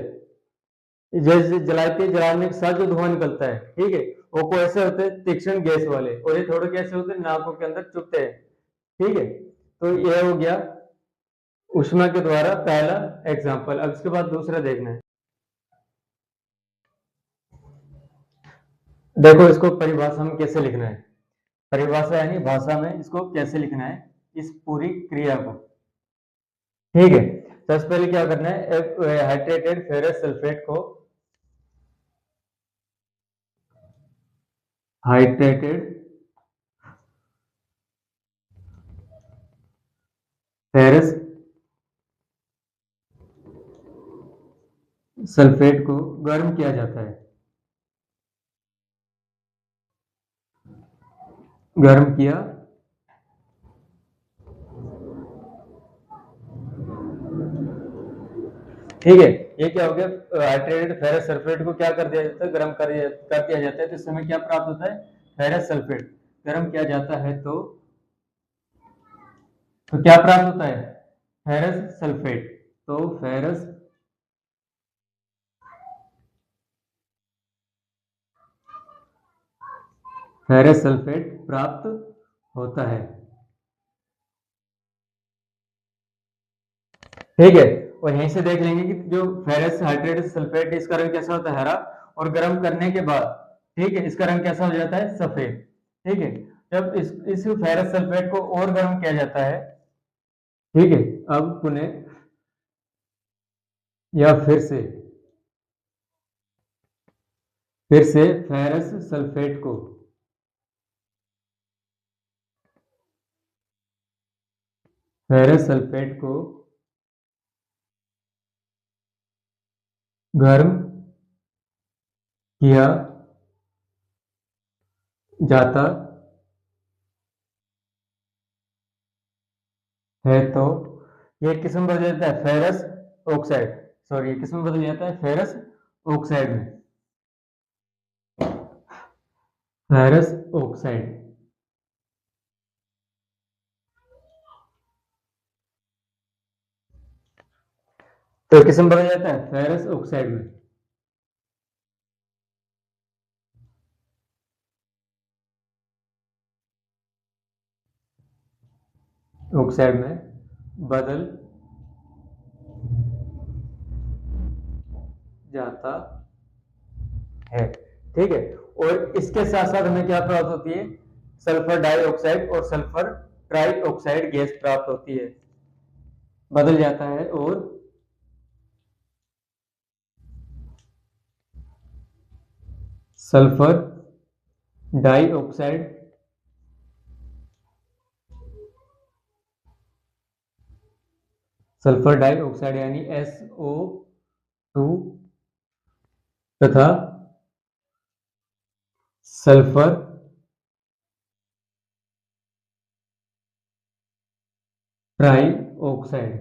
जैसे जलाने के साथ जो धुआं निकलता है, ठीक है, वो को ऐसे होते हैं तीक्ष्ण गैस वाले, और ये थोड़े कैसे होते हैं, नाकों के अंदर चुभते हैं। ठीक है, तो ये हो गया ऊष्मा के द्वारा पहला एग्जाम्पल। अब इसके बाद दूसरा देखना है। देखो, इसको परिभाषा में कैसे लिखना है, परिभाषा यानी भाषा में इसको कैसे लिखना है, इस पूरी क्रिया को। ठीक है, सबसे पहले क्या करना है, हाइड्रेटेड फेरस सल्फेट को, हाइड्रेटेड फेरस सल्फेट को गर्म किया जाता है, गर्म किया ठीक है, ये क्या हो गया, हाइड्रेटेड फेरस सल्फेट को क्या कर दिया जाता है, गर्म कर दिया जाता है, तो इस समय क्या प्राप्त होता है, फेरस सल्फेट। गर्म किया जाता है तो क्या प्राप्त होता है, फेरस सल्फेट। तो फेरस सल्फेट प्राप्त होता है। ठीक है, और यहीं से देख लेंगे कि जो फेरस हाइड्रेटेड सल्फेट, इसका रंग कैसा होता है, हरा, और गर्म करने के बाद, ठीक है, इसका रंग कैसा हो जाता है, सफेद। ठीक है, जब इस फेरस सल्फेट को और गर्म किया जाता है, ठीक है, अब पुनः या फिर से फेरस सल्फेट को गर्म किया जाता है तो ये किस में बदल जाता है, फेरस ऑक्साइड, सॉरी ये किस में बदल जाता है, फेरस ऑक्साइड में, फेरस ऑक्साइड। तो किस में बदल जाता है, फेरस ऑक्साइड में। ऑक्साइड में बदल जाता है, ठीक है। और इसके साथ साथ हमें क्या प्राप्त होती है, सल्फर डाइऑक्साइड और सल्फर ट्राइऑक्साइड गैस प्राप्त होती है, बदल जाता है। और सल्फर डाइऑक्साइड यानी SO2 तथा सल्फर ट्राइऑक्साइड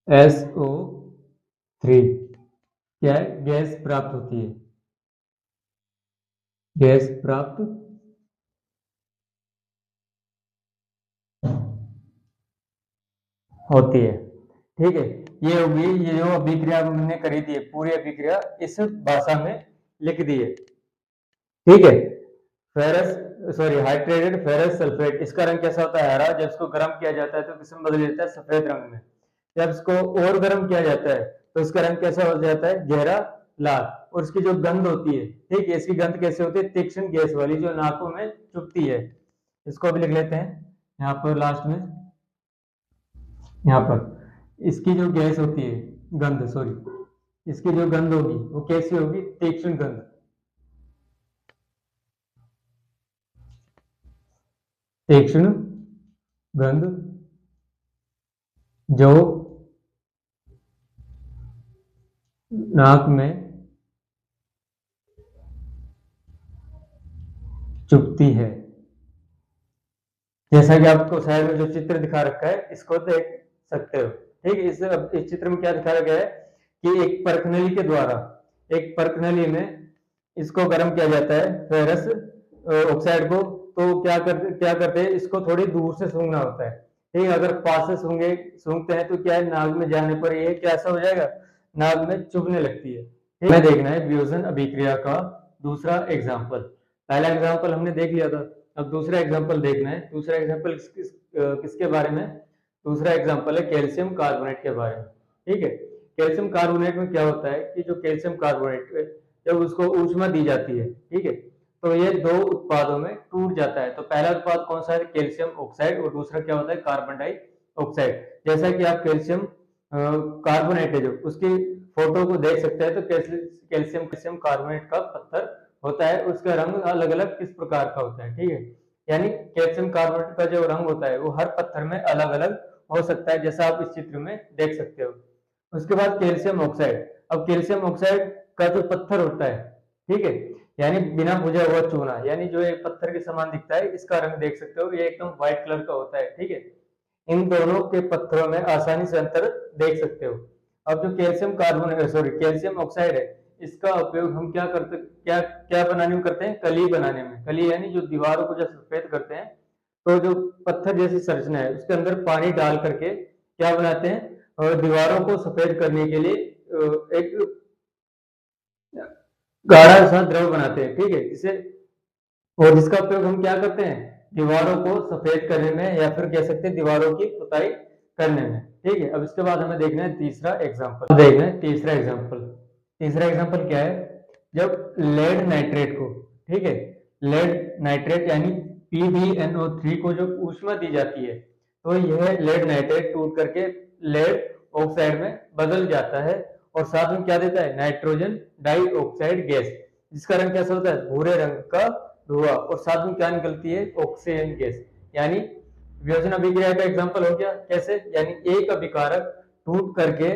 SO3 क्या है, गैस प्राप्त होती है, गैस प्राप्त होती है, ठीक है। ये होगी, ये जो अभिक्रिया हमने करी थी, पूरी अभिक्रिया इस भाषा में लिख दी है, ठीक है। Ferrous sorry hydrated ferrous sulphate, इसका रंग कैसा होता है, हरा। जब इसको गर्म किया जाता है तो किस में बदल जाता है, सफेद रंग में। जब इसको और गर्म किया जाता है तो इसका रंग कैसा हो जाता है, गहरा लाल। और इसकी जो गंध होती है, ठीक है, इसकी गंध कैसे होती है, तीक्ष्ण गैस वाली, जो नाकों में चुभती है। इसको भी लिख लेते हैं यहाँ पर लास्ट में, यहाँ पर इसकी जो गैस होती है, गंध सॉरी, इसकी जो गंध होगी वो कैसी होगी, तीक्ष्ण गंध, तीक्ष्ण गंध जो नाक में चुभती है। जैसा कि आपको साइड में जो चित्र दिखा रखा है इसको देख सकते हो, ठीक है। इस चित्र में क्या दिखाया गया है कि एक परखनली के द्वारा, एक परखनली में इसको गर्म किया जाता है फेरस ऑक्साइड को। तो क्या करते हैं, इसको थोड़ी दूर से सूंघना होता है, ठीक है। अगर पास से सूंघते हैं तो क्या है, नाक में जाने पर ये कैसा हो जाएगा, नाक में चुभने लगती है। हमें देखना है वियोजन अभिक्रिया का दूसरा एग्जाम्पल। पहला एग्जाम्पल हमने देख लिया था, अब दूसरा एग्जाम्पल देखना है। दूसरा एग्जाम्पल किसके बारे में, दूसरा एग्जाम्पल है कैल्शियम कार्बोनेट के बारे में, ठीक है। कैल्शियम कार्बोनेट में क्या होता है कि जो कैल्शियम कार्बोनेट जब उसको ऊष्मा दी जाती है, ठीक है, तो ये दो उत्पादों में टूट जाता है। तो पहला उत्पाद कौन सा है, कैल्शियम ऑक्साइड, और दूसरा क्या होता है, कार्बन डाइऑक्साइड। जैसा कि आप कैल्शियम कार्बोनेट है जो, उसकी फोटो को देख सकते हैं, तो कैल्शियम कार्बोनेट का पत्थर होता है, उसका रंग अलग अलग किस प्रकार का होता है, ठीक है। यानी कैल्शियम कार्बोनेट का जो रंग होता है वो हर पत्थर में अलग अलग हो सकता है, जैसा आप इस चित्र में देख सकते हो। उसके बाद कैल्शियम ऑक्साइड, अब कैल्शियम ऑक्साइड का जो पत्थर होता है, ठीक है, यानी बिना बुझा हुआ चूना, यानी जो एक पत्थर के समान दिखता है, इसका रंग देख सकते हो, ये एकदम व्हाइट कलर का होता है, ठीक है। इन दोनों के पत्थरों में आसानी से अंतर देख सकते हो। अब जो calcium carbonate sorry calcium oxide है, इसका उपयोग हम क्या क्या बनाने में करते हैं, कली बनाने में। कली यानी जो दीवारों को जब सफेद करते हैं, तो जो पत्थर जैसी संरचना है उसके अंदर पानी डाल करके क्या बनाते हैं, और दीवारों को सफेद करने के लिए एक गाढ़ा सा द्रव बनाते हैं, ठीक है, जिसे और जिसका उपयोग हम क्या करते हैं, दीवारों को सफेद करने में, या फिर कह सकते हैं दीवारों की पुताई करने में, ठीक है। अब इसके बाद हमें देखना है तीसरा एग्जाम्पल, देखना है तीसरा एग्जाम्पल। तीसरा एग्जाम्पल क्या है, जब लेड नाइट्रेट को, ठीक है, लेड नाइट्रेट यानी PbNO3 को जो ऊष्मा दी जाती है तो यह लेड नाइट्रेट टूट करके लेड ऑक्साइड में बदल जाता है और साथ में क्या देता है, नाइट्रोजन डाइऑक्साइड गैस, जिसका रंग कैसा होता है, भूरे रंग का धुआं, और साथ में क्या निकलती है, ऑक्सीजन गैस। यानी वियोजन अभिक्रिया का एग्जांपल हो गया कैसे, यानी एक अभिकारक टूट करके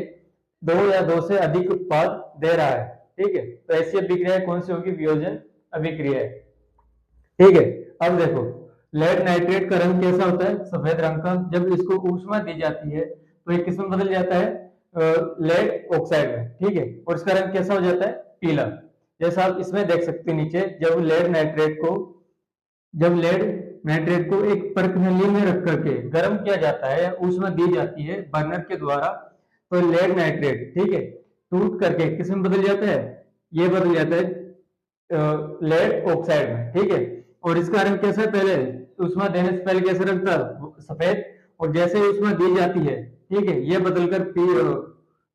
दो या दो से अधिक उत्पाद दे रहा है। ठीक है, तो ऐसी अभिक्रिया कौन सी होगी, वियोजन अभिक्रिया। ठीक है, अब देखो लेड नाइट्रेट का रंग कैसा होता है, सफेद रंग का। जब इसको ऊष्मा दी जाती है तो ये किस में बदल जाता है, लेड ऑक्साइड में। ठीक है, और इसका रंग कैसा हो जाता है, पीला। जैसा आप इसमें देख सकते हैं नीचे, जब लेड नाइट्रेट को एक परखनली में रख करके गर्म किया जाता है, ऊष्मा दी जाती है बर्नर के द्वारा, तो लेड नाइट्रेट, ठीक है, टूट करके किस में बदल जाता है, ये बदल जाता है लेड ऑक्साइड में। ठीक है, और इसका रंग कैसा है, पहले ऊष्मा देने से पहले कैसा रंग था, सफेद, और जैसे ही ऊष्मा दी जाती है, ठीक है, ये बदलकर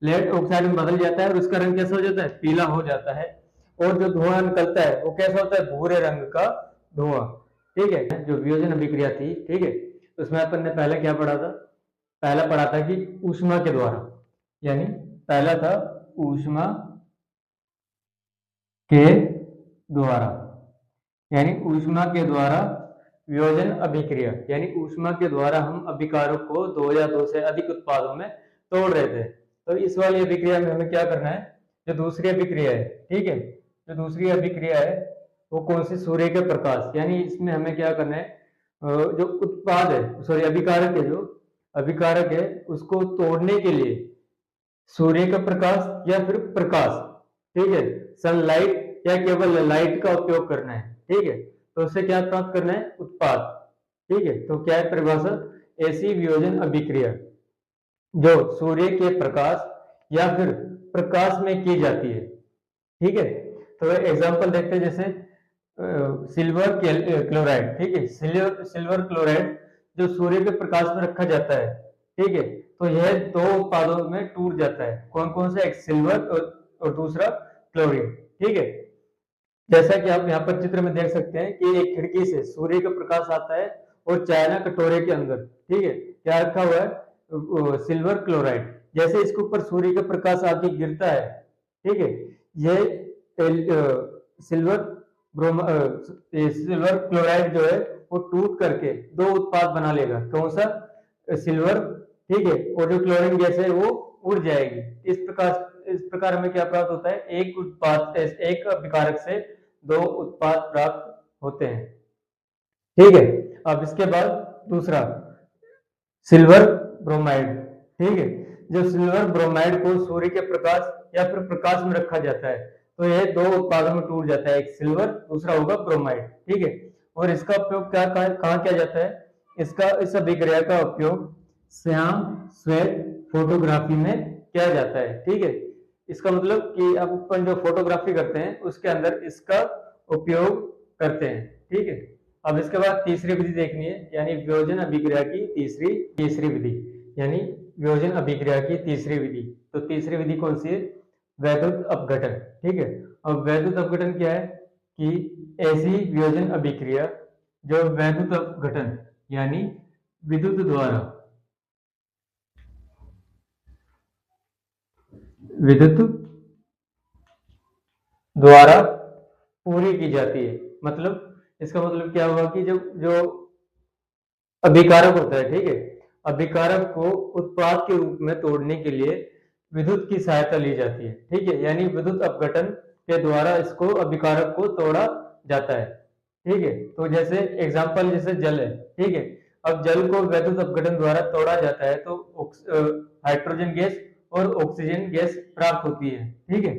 लेड ऑक्साइड में बदल जाता है और उसका रंग कैसा हो जाता है, पीला हो जाता है। और जो धुआं निकलता है वो कैसा होता है, भूरे रंग का धुआं। ठीक है, जो वियोजन अभिक्रिया थी, ठीक है, उसमें अपन ने पहले क्या पढ़ा था, पहला पढ़ा था कि ऊष्मा के द्वारा, यानी पहला था ऊष्मा के द्वारा, यानी ऊष्मा के द्वारा वियोजन अभिक्रिया, यानी ऊष्मा के द्वारा हम अभिकारक को दो या दो से अधिक उत्पादों में तोड़ रहे थे। तो इस वाली अभिक्रिया में हमें क्या करना है, जो दूसरी अभिक्रिया है, ठीक है, जो दूसरी अभिक्रिया है वो कौन सी, सूर्य के प्रकाश, यानी इसमें हमें क्या करना है, जो उत्पाद है, सॉरी अभिकारक है, जो अभिकारक है उसको तोड़ने के लिए सूर्य का प्रकाश या फिर प्रकाश, ठीक है, सनलाइट या केवल लाइट का उपयोग करना है। ठीक है, तो उससे क्या प्राप्त करना है, उत्पाद। ठीक है, तो क्या है परिभाषा, ऐसी वियोजन अभिक्रिया जो सूर्य के प्रकाश या फिर प्रकाश में की जाती है। ठीक है, तो एग्जांपल देखते हैं, जैसे सिल्वर क्लोराइड। ठीक है, सिल्वर क्लोराइड जो सूर्य के प्रकाश में रखा जाता है, ठीक है, तो यह दो उत्पादों में टूट जाता है। कौन कौन से, एक सिल्वर और दूसरा क्लोरीन। ठीक है, जैसा कि आप यहाँ पर चित्र में देख सकते हैं कि एक खिड़की से सूर्य का प्रकाश आता है और चाइना कटोरे के अंदर, ठीक है, क्या रखा हुआ है, सिल्वर क्लोराइड। जैसे इसके ऊपर सूर्य का प्रकाश आके गिरता है, ठीक है, ये सिल्वर क्लोराइड जो है वो टूट करके दो उत्पाद बना लेगा। कौन सा, सिल्वर, ठीक है, और जो क्लोरीन गैस है वो उड़ जाएगी। इस प्रकार हमें क्या प्राप्त होता है, एक उत्पाद, एक अभिकारक से दो उत्पाद प्राप्त होते हैं। ठीक है, अब इसके बाद दूसरा सिल्वर ब्रोमाइड। ठीक है, जब सिल्वर ब्रोमाइड को सूर्य के प्रकाश या फिर प्रकाश में रखा जाता है तो यह दो उत्पादों में टूट जाता है, एक सिल्वर, दूसरा होगा ब्रोमाइड। ठीक है, और इसका उपयोग क्या कहाँ किया जाता है, इस अभिक्रिया का उपयोग श्याम श्वेत फोटोग्राफी में किया जाता है। ठीक है, इसका मतलब कि अब अपन जो फोटोग्राफी करते हैं उसके अंदर इसका उपयोग करते हैं। ठीक है, अब इसके बाद तीसरी विधि देखनी है, यानी वियोजन अभिक्रिया की तीसरी विधि, यानी वियोजन अभिक्रिया की तीसरी विधि। तो तीसरी विधि कौन सी है, वैद्युत अपघटन। ठीक है, अब वैद्युत अपघटन क्या है कि ऐसी वियोजन अभिक्रिया जो वैद्युत अपघटन, यानी विद्युत द्वारा पूरी की जाती है। मतलब इसका मतलब क्या हुआ कि जो अभिकारक होता है, ठीक है, अभिकारक को उत्पाद के रूप में तोड़ने के लिए विद्युत की सहायता ली जाती है। ठीक है, यानी विद्युत अपघटन के द्वारा इसको अभिकारक को तोड़ा जाता है। ठीक है, तो जैसे एग्जांपल जैसे जल है, ठीक है, अब जल को वैद्युत अपघटन द्वारा तोड़ा जाता है तो हाइड्रोजन गैस और ऑक्सीजन गैस प्राप्त होती है। ठीक है,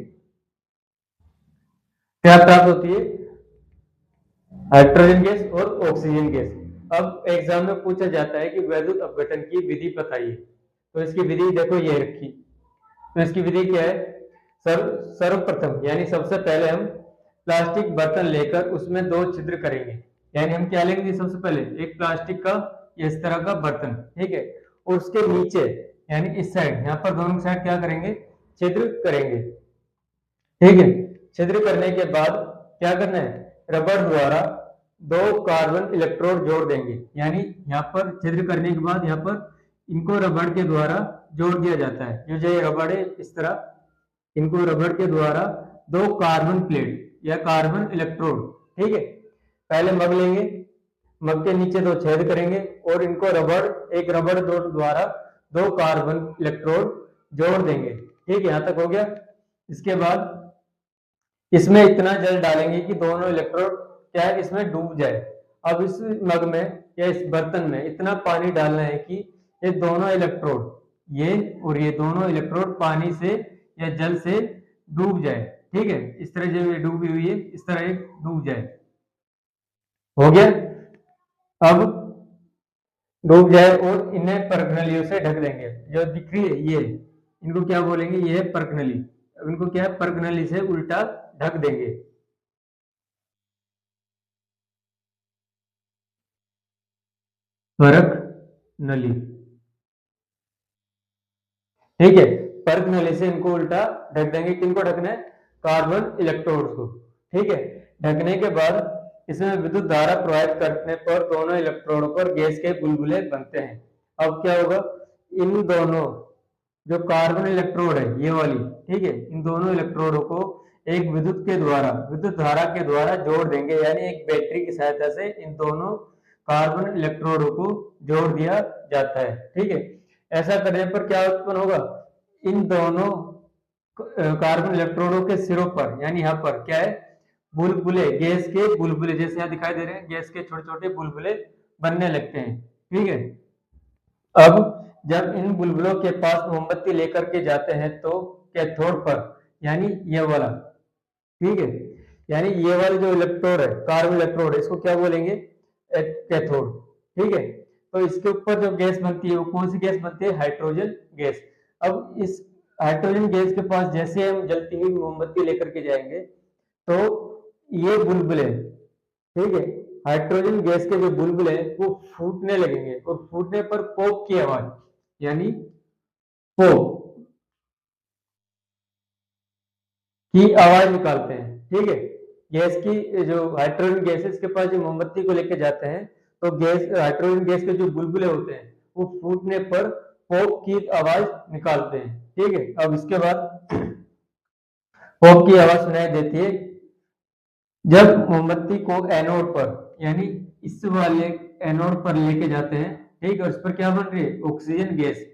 क्या प्राप्त होती है, हाइड्रोजन गैस और ऑक्सीजन गैस। अब एग्जाम में पूछा जाता है कि वैद्युत अपघटन की विधि बताइए, तो इसकी विधि देखो ये रखी। तो इसकी विधि क्या है, सर्वप्रथम यानी सबसे पहले हम प्लास्टिक बर्तन लेकर उसमें दो छिद्र करेंगे। यानी हम क्या लेंगे, सबसे पहले एक प्लास्टिक का इस तरह का बर्तन, ठीक है, और उसके नीचे यानी इस साइड, यहाँ पर दोनों साइड क्या करेंगे, छिद्र करेंगे। ठीक है, छिद्र करने के बाद क्या करना है, रबड़ द्वारा दो कार्बन इलेक्ट्रोड जोड़ देंगे। यानी यहाँ पर छिद्र करने के बाद यहाँ पर इनको रबड़ के द्वारा जोड़ दिया जाता है। जो ये रबड़ है इस तरह इनको रबड़ के द्वारा दो कार्बन प्लेट या कार्बन इलेक्ट्रोड, ठीक है, पहले मग लेंगे, मग के नीचे दो छेद करेंगे और इनको एक रबड़ द्वारा दो कार्बन इलेक्ट्रोड जोड़ देंगे। ठीक है, यहां तक हो गया। इसके बाद इसमें इतना जल डालेंगे कि दोनों इलेक्ट्रोड क्या है इसमें डूब जाए। अब इस मग में या इस बर्तन में इतना पानी डालना है कि ये दोनों इलेक्ट्रोड, ये और ये दोनों इलेक्ट्रोड पानी से या जल से डूब जाए। ठीक है, इस तरह जब ये डूबी हुई है इस तरह ये डूब जाए। हो गया। अब डूब जाए और इन्हें परखनलियों से ढक देंगे। जो दिख रही है ये, इनको क्या बोलेंगे, ये है परखनली। अब इनको क्या है, परखनली से उल्टा ढक देंगे। परखनली, ठीक है, परखनली से इनको उल्टा ढक देंगे। किनको ढकना है, कार्बन इलेक्ट्रोड को। ठीक है, ढकने के बाद इसमें विद्युत धारा प्रवाहित करने पर दोनों इलेक्ट्रोड पर गैस के बुलबुले बनते हैं। अब क्या होगा, इन दोनों जो कार्बन इलेक्ट्रोड है ये वाली, ठीक है, इन दोनों इलेक्ट्रोडों को एक विद्युत धारा के द्वारा जोड़ देंगे। यानी एक बैटरी की सहायता से इन दोनों कार्बन इलेक्ट्रोडों को जोड़ दिया जाता है। ठीक है, ऐसा करने पर क्या उत्पन्न होगा, इन दोनों कार्बन इलेक्ट्रोडों के सिरों पर, यानी यहाँ पर क्या है, बुलबुले, गैस के बुलबुले, जैसे यहाँ दिखाई दे रहे हैं, गैस के छोटे छोटे बुलबुले बनने लगते हैं। ठीक है, अब जब इन बुलबुलों के पास मोमबत्ती लेकर के जाते हैं तो कैथोड पर, यानी ये वाला, ठीक है, यानी ये वाला जो इलेक्ट्रोड है, कार्बन इलेक्ट्रोड, इसको क्या बोलेंगे, कैथोड। ठीक है, तो इसके ऊपर जो गैस बनती है वो कौन सी गैस बनती है, हाइड्रोजन गैस। अब इस हाइड्रोजन गैस के पास जैसे हम जलती हुई मोमबत्ती लेकर के जाएंगे तो ये बुलबुले, ठीक है, हाइड्रोजन गैस के जो बुलबुले वो फूटने लगेंगे और फूटने पर पोप की आवाज, यानी पोप की आवाज निकालते हैं। ठीक है, गैस की जो हाइड्रोजन गैस है इसके पास जो मोमबत्ती को लेकर जाते हैं तो हाइड्रोजन गैस के जो बुलबुले होते हैं वो फूटने पर पोप की आवाज निकालते हैं। ठीक है, अब इसके बाद पोप की आवाज सुनाई देती है जब मोमबत्ती को एनोड पर, यानी इस वाले एनोड पर लेके जाते हैं। ठीक है, उस पर क्या बन रही है, ऑक्सीजन गैस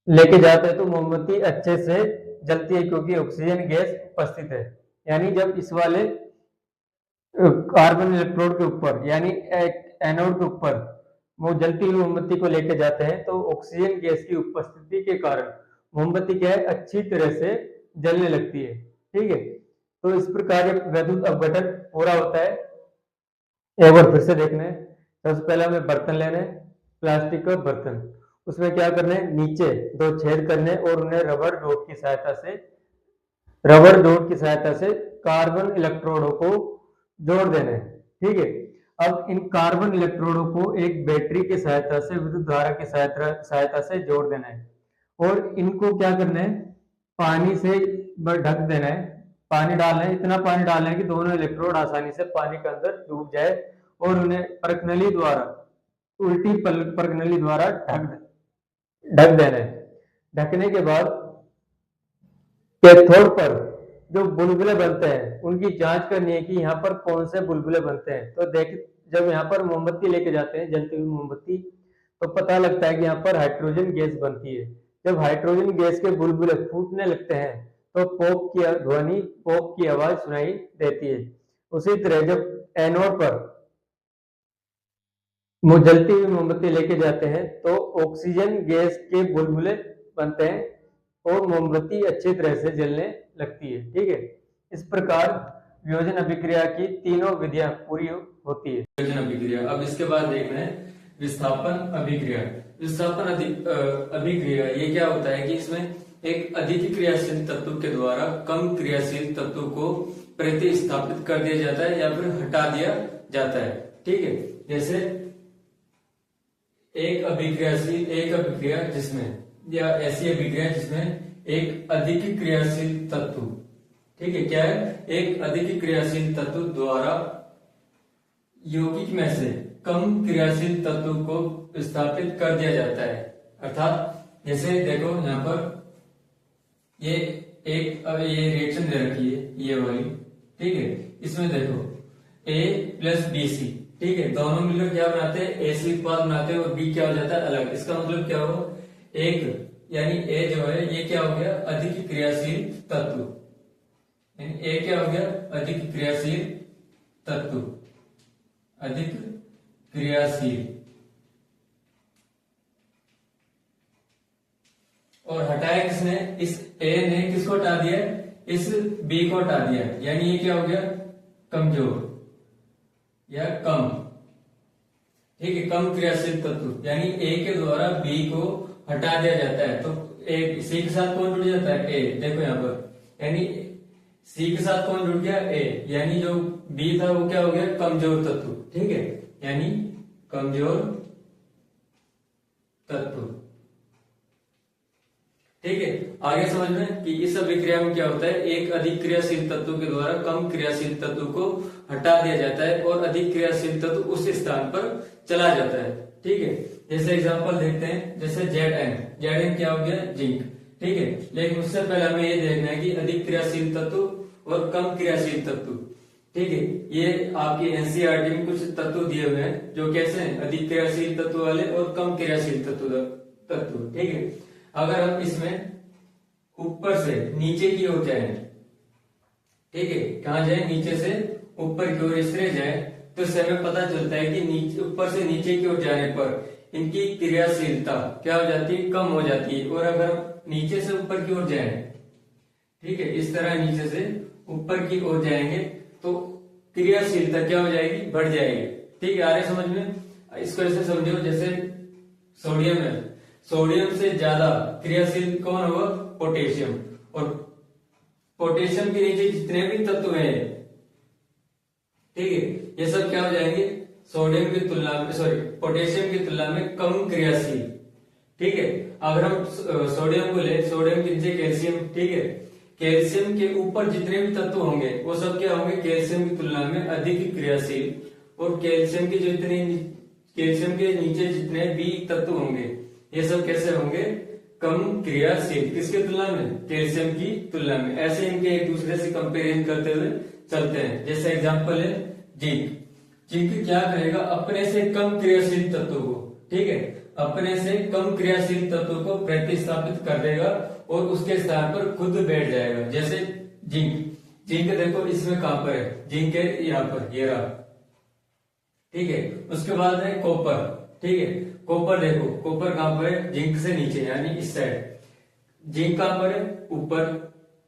लेके जाते हैं तो मोमबत्ती अच्छे से जलती है क्योंकि ऑक्सीजन गैस उपस्थित है। यानी जब इस वाले कार्बन इलेक्ट्रोड के ऊपर, यानी एनोड के ऊपर वो जलती हुई मोमबत्ती को लेके जाते हैं तो ऑक्सीजन गैस की उपस्थिति के कारण मोमबत्ती क्या है, अच्छी तरह से जलने लगती है। ठीक है, तो इस प्रकार विद्युत अपघटन पूरा होता है। एक बार फिर से देखना है। सबसे पहले हमें बर्तन लेना है, प्लास्टिक का बर्तन, उसमें क्या करना है, नीचे दो छेद करने और उन्हें रबड़ डॉट की सहायता से कार्बन इलेक्ट्रोडों को जोड़ देना है। ठीक है, अब इन कार्बन इलेक्ट्रोडों को एक बैटरी की सहायता से, विद्युत धारा की सहायता से जोड़ देना है और इनको क्या करना है, पानी से ढक देना है। पानी डालना है, इतना पानी डालना है कि दोनों इलेक्ट्रोड आसानी से पानी के अंदर डूब जाए और उन्हें परखनली द्वारा, उल्टी परखनली द्वारा ढक देना है। ढकने के बाद कैथोड पर जो बुलबुले बनते हैं उनकी जांच करनी है कि यहाँ पर कौन से बुलबुले बनते हैं। तो जब यहाँ पर मोमबत्ती लेके जाते हैं, जलती हुई मोमबत्ती, तो पता लगता है कि यहाँ पर हाइड्रोजन गैस बनती है। जब हाइड्रोजन गैस के बुलबुले फूटने लगते हैं तो पोप की ध्वनि, पोप की आवाज सुनाई देती है। उसी तरह जब एनोड पर जलती हुई मोमबत्ती लेके जाते हैं तो ऑक्सीजन गैस के बुलबुले बनते हैं और मोमबत्ती अच्छी तरह से जलने लगती है। ठीक है, इस प्रकार वियोजन अभिक्रिया की तीनों विधियां पूरी होती है। वियोजन अभिक्रिया, अब इसके बाद देखना है विस्थापन अभिक्रिया। विस्थापन अभिक्रिया ये क्या होता है कि इसमें एक अधिक क्रियाशील तत्व के द्वारा कम क्रियाशील तत्व को प्रतिस्थापित कर दिया जाता है या फिर हटा दिया जाता है। ठीक है, जैसे एक अभिक्रिया जिसमें, या ऐसी अभिक्रिया जिसमें एक अधिक क्रियाशील तत्व, ठीक है, क्या है, एक अधिक क्रियाशील तत्व द्वारा यौगिक में से कम क्रियाशील तत्व को स्थापित कर दिया जाता है। अर्थात जैसे देखो यहाँ पर ये अब ये रिएक्शन दे रखी है ये वाली, ठीक है। इसमें देखो A प्लस BC, ठीक है, दोनों मिलकर क्या बनाते हैं, AC उत्पाद बनाते हैं और B क्या हो जाता है, अलग। इसका मतलब क्या हो, एक यानी A जो है ये क्या हो गया, अधिक क्रियाशील तत्व, यानी A क्या हो गया, अधिक क्रियाशील तत्व, अधिक क्रियाशील। और हटाया किसने, इस A ने किसको हटा दिया, इस B को हटा दिया, यानी ये क्या हो गया, कमजोर या कम, ठीक है, कम क्रियाशील तत्व, यानी A के द्वारा B को हटा दिया जाता है। तो C के साथ कौन जुड़ जाता है, A, देखो यहाँ पर, यानी C के साथ कौन जुड़ गया, A, यानी जो B था वो क्या हो गया, कमजोर तत्व, ठीक है, यानी कमजोर तत्व, ठीक है। आगे समझ में कि इस अभिक्रिया में क्या होता है, एक अधिक क्रियाशील तत्व के द्वारा कम क्रियाशील तत्व को हटा दिया जाता है और अधिक क्रियाशील तत्व उस स्थान पर चला जाता है, ठीक है। जैसे एग्जांपल देखते हैं, जैसे Zn क्या हो गया, जिंक, ठीक है। लेकिन उससे पहले हमें ये देखना है कि अधिक क्रियाशील तत्व और कम क्रियाशील तत्व, ठीक है। ये आपकी एनसीईआरटी में कुछ तत्व दिए हुए हैं जो कैसे हैं, अधिक क्रियाशील तत्व वाले और कम क्रियाशील तत्व, ठीक है। अगर हम इसमें ऊपर से नीचे की ओर जाए, ठीक है, कहा जाए, नीचे से ऊपर की ओर इस तरह जाए, तो इससे हमें पता चलता है कि नीचे ऊपर से नीचे की ओर जाने पर इनकी क्रियाशीलता क्या हो जाती है, कम हो जाती है। और अगर हम नीचे से ऊपर की ओर जाए, ठीक है, इस तरह नीचे से ऊपर की ओर जाएंगे तो क्रियाशीलता क्या हो जाएगी, बढ़ जाएगी, ठीक है। आ रहे समझ में, इसको ऐसे समझो, जैसे सोडियम है, सोडियम से ज्यादा क्रियाशील कौन होगा, पोटेशियम, और पोटेशियम के नीचे जितने भी तत्व हैं, ठीक है, ये सब क्या हो जाएंगे, सोडियम की तुलना में, पोटेशियम की तुलना में कम क्रियाशील, ठीक है। अगर हम सोडियम को ले, सोडियम के नीचे कैल्शियम, ठीक है, कैल्शियम के ऊपर जितने भी तत्व होंगे वो सब क्या होंगे, कैल्शियम की तुलना में अधिक क्रियाशील, और कैल्शियम के नीचे जितने भी तत्व होंगे ये सब कैसे होंगे, कम क्रियाशील, किसके तुलना में, कैल्शियम की तुलना में। ऐसे इनके एक दूसरे से कंपेरिजन करते हुए चलते हैं। जैसे एग्जांपल है जिंक क्या करेगा, अपने से कम क्रियाशील तत्व को, ठीक है, अपने से कम क्रियाशील तत्व को प्रतिस्थापित कर देगा और उसके स्थान पर खुद बैठ जाएगा। जैसे जिंक देखो इसमें कहां पर है, जिंक है यहाँ पर, ये रहा, ठीक है। उसके बाद है कॉपर, ठीक है, कॉपर देखो, कॉपर कहां पर है, जिंक से नीचे, यानी इस साइड। जिंक कहां पर है, ऊपर,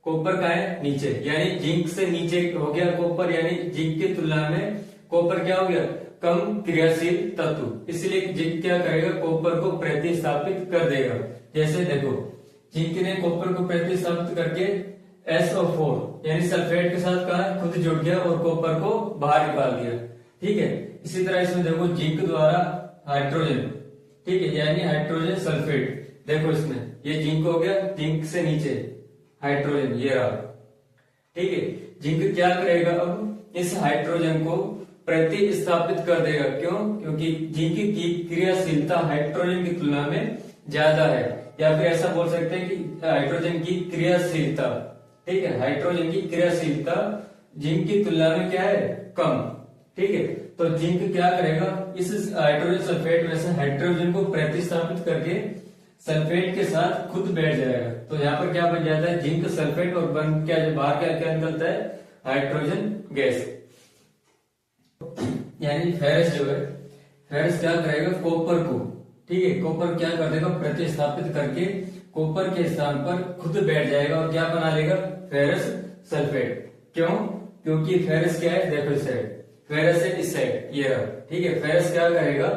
कॉपर कहां है, नीचे, यानी जिंक से नीचे हो गया कॉपर, यानी जिंक की तुलना में कॉपर क्या हो गया, कम क्रियाशील तत्व, इसलिए जिंक क्या करेगा, कॉपर को प्रतिस्थापित कर देगा। जैसे देखो जिंक ने कॉपर को प्रतिस्थापित करके SO4 यानी सल्फेट के साथ कहा खुद जुड़ गया और कॉपर को बाहर निकाल दिया, ठीक है। इसी तरह इसमें देखो जिंक द्वारा हाइड्रोजन, ठीक है, यानी हाइड्रोजन सल्फेट, देखो इसमें ये जिंक हो गया, जिंक से नीचे हाइड्रोजन, ये रहा, ठीक है। जिंक क्या करेगा, अब इस हाइड्रोजन को प्रतिस्थापित कर देगा, क्यों, क्योंकि जिंक की क्रियाशीलता हाइड्रोजन की तुलना में ज्यादा है, या फिर ऐसा बोल सकते हैं कि हाइड्रोजन की क्रियाशीलता, ठीक है, हाइड्रोजन की क्रियाशीलता जिंक की तुलना में क्या है, कम, ठीक है। तो जिंक क्या करेगा, इस हाइड्रोजन सल्फेट में से हाइड्रोजन को प्रतिस्थापित करके सल्फेट के साथ खुद बैठ जाएगा। तो यहाँ पर क्या बन जाता है, जिंक सल्फेट, और बन क्या, बाहर क्या क्या निकलता है, हाइड्रोजन गैस। यानी फेरस जो है, फेरस क्या करेगा, कॉपर को, ठीक है, कॉपर क्या कर देगा, प्रतिस्थापित करके कॉपर के स्थान पर खुद बैठ जाएगा और क्या बना लेगा, फेरस सल्फेट। क्यों, क्योंकि फेरस क्या है, देखो इस साइड फेरस है, इस साइड ये रहा, ठीक है। फेरस क्या करेगा,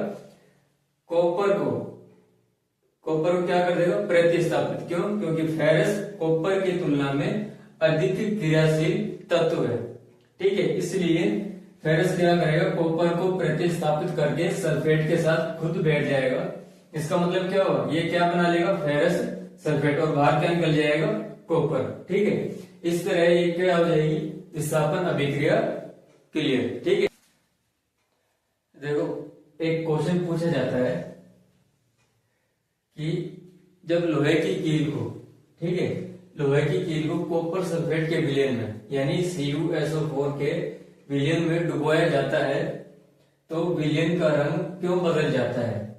कॉपर को क्या कर देगा, प्रतिस्थापित, क्यों, क्योंकि फेरस कॉपर की तुलना में अधिक क्रियाशील तत्व है, ठीक है। इसलिए फेरस क्या करेगा, कॉपर को प्रतिस्थापित करके सल्फेट के साथ खुद बैठ जाएगा। इसका मतलब क्या होगा, ये क्या बना लेगा, फेरस सल्फेट, और बाहर क्या निकल जाएगा, कॉपर, ठीक है। इस तरह ये क्या हो जाएगी, विस्थापन अभिक्रिया क्लियर, ठीक है। एक क्वेश्चन पूछा जाता है कि जब लोहे की कील को, ठीक है, लोहे की कील को कॉपर सल्फेट के विलयन में यानी CuSO4 के विलयन में डुबोया जाता है तो विलयन का रंग क्यों बदल जाता है,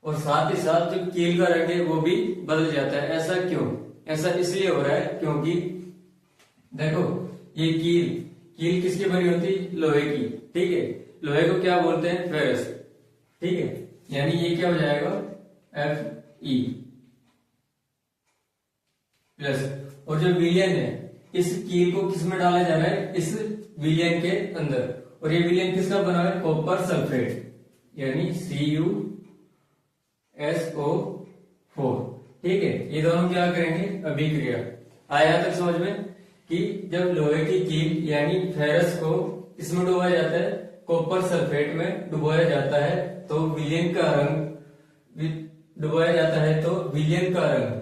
और साथ ही साथ जो कील का रंग है वो भी बदल जाता है। ऐसा क्यों? ऐसा इसलिए हो रहा है क्योंकि देखो ये कील किसकी बनी होती? लोहे की, ठीक है। लोहे को क्या बोलते हैं? फेरस, ठीक है। यानी ये क्या हो जाएगा? Fe प्लस, और जो विलयन है इस कील को किस में डाला जा रहा है? इस विलयन के अंदर, और ये विलयन किसका बना है? कॉपर सल्फेट यानी CuSO4, ठीक है। ये दोनों क्या करेंगे? अभिक्रिया। आया तक समझ में कि जब लोहे की कील यानी फेरस को इसमें डुबाया जाता है, कॉपर सल्फेट में डुबाया जाता है तो विलयन का रंग डुबाया जाता है तो विलयन का रंग,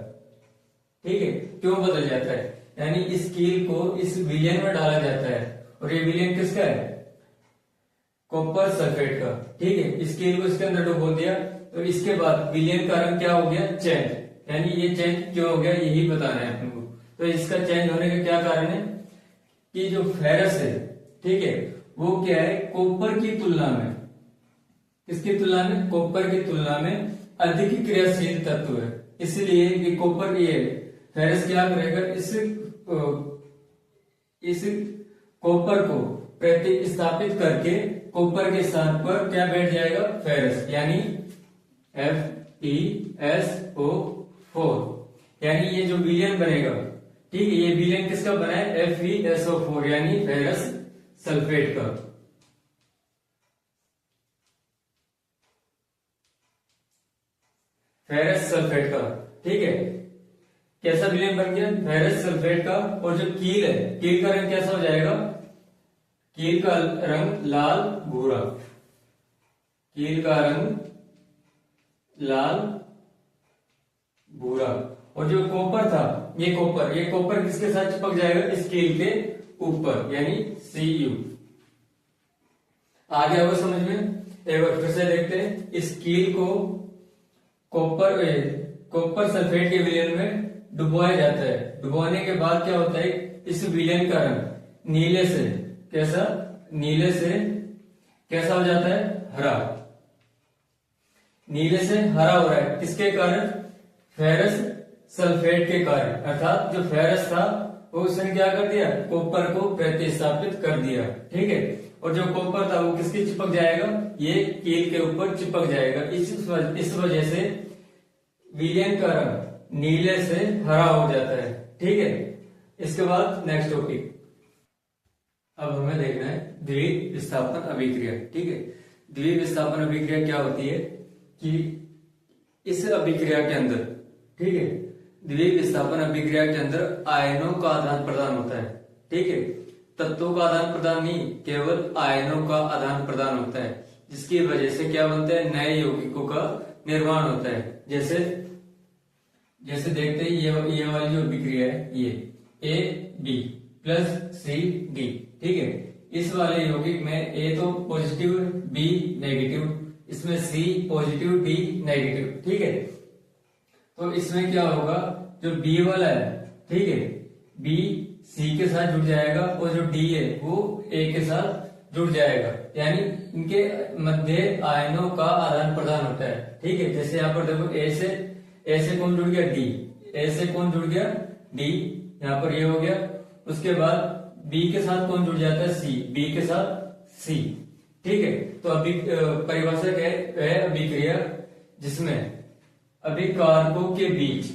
ठीक है, क्यों बदल जाता है? यानी इस कील को इस विलयन में डाला जाता है, और ये विलयन किसका है? कॉपर सल्फेट का, ठीक है। इस कील को इसके अंदर डुबो दिया तो इसके बाद विलयन का रंग क्या हो गया? चेंज। यानी ये चेंज क्यों हो गया यही बताना है अपन को। तो इसका चेंज होने का क्या कारण है कि जो फेरस है, ठीक है, वो क्या है? कॉपर की तुलना में, किसकी तुलना में? कॉपर की तुलना में अधिक क्रियाशील तत्व है। इसलिए ये कॉपर ये फेरस क्या करेगा? इस कॉपर को प्रतिस्थापित करके कॉपर के स्थान पर क्या बैठ जाएगा? फेरस, यानी FeSO4। यानी ये जो विलयन बनेगा, ठीक है, ये विलयन किसका बना है? FeSO4 यानी फेरस सल्फेट का। फेरस सल्फेट का, ठीक है। कैसा विलयन बन गया? फेरस सल्फेट का। और जो कील है, कील का रंग कैसा हो जाएगा? कील का रंग लाल भूरा, कील का रंग लाल भूरा। और जो कॉपर था, ये कॉपर किसके साथ चिपक जाएगा? इस कील के ऊपर यानी Cu। आ गया होगा समझ में? एक बार फिर से देखते हैं। इस कील को कॉपर सल्फेट के विलयन में डुबोया जाता है। डुबोने के बाद क्या होता है? इस विलयन का रंग नीले से कैसा? नीले से कैसा हो जाता है? हरा। नीले से हरा हो रहा है किसके कारण? फेरस सल्फेट के कारण। अर्थात जो फेरस था वो उसने क्या कर दिया? कॉपर को प्रतिस्थापित कर दिया, ठीक है। और जो कॉपर था वो किसके चिपक जाएगा? ये कील के ऊपर चिपक जाएगा। इस वजह से विलयन का रंग नीले से हरा हो जाता है, ठीक है। इसके बाद नेक्स्ट टॉपिक, अब हमें देखना है द्वितीय विस्थापन अभिक्रिया, ठीक है। द्वितीय विस्थापन अभिक्रिया क्या होती है कि इस अभिक्रिया के अंदर, ठीक है, द्वितीय विस्थापन अभिक्रिया के अंदर आयनों का आदान प्रदान होता है, ठीक है। तत्वों का आदान प्रदान नहीं, केवल आयनों का आदान प्रदान होता है, जिसकी वजह से क्या बनता है? नए यौगिकों का निर्माण होता है। जैसे देखते हैं ये वाली जो अभिक्रिया है, ये AB प्लस CD, ठीक है। इस वाले यौगिक में A तो पॉजिटिव, B नेगेटिव, इसमें C पॉजिटिव, D नेगेटिव, ठीक है। तो इसमें क्या होगा? जो B वाला है, ठीक है, B C के साथ जुड़ जाएगा और जो D है वो A के साथ जुड़ जाएगा, यानी इनके मध्य आयनों का आदान प्रदान होता है, ठीक है। जैसे यहाँ पर देखो A से कौन जुड़ गया? D, A से कौन जुड़ गया? D, यहाँ पर ये हो गया। उसके बाद B के साथ कौन जुड़ जाता है? C, B के साथ C, ठीक है। तो अभी परिभाषा क्या है? अभिक्रिया जिसमें अभिकारकों के बीच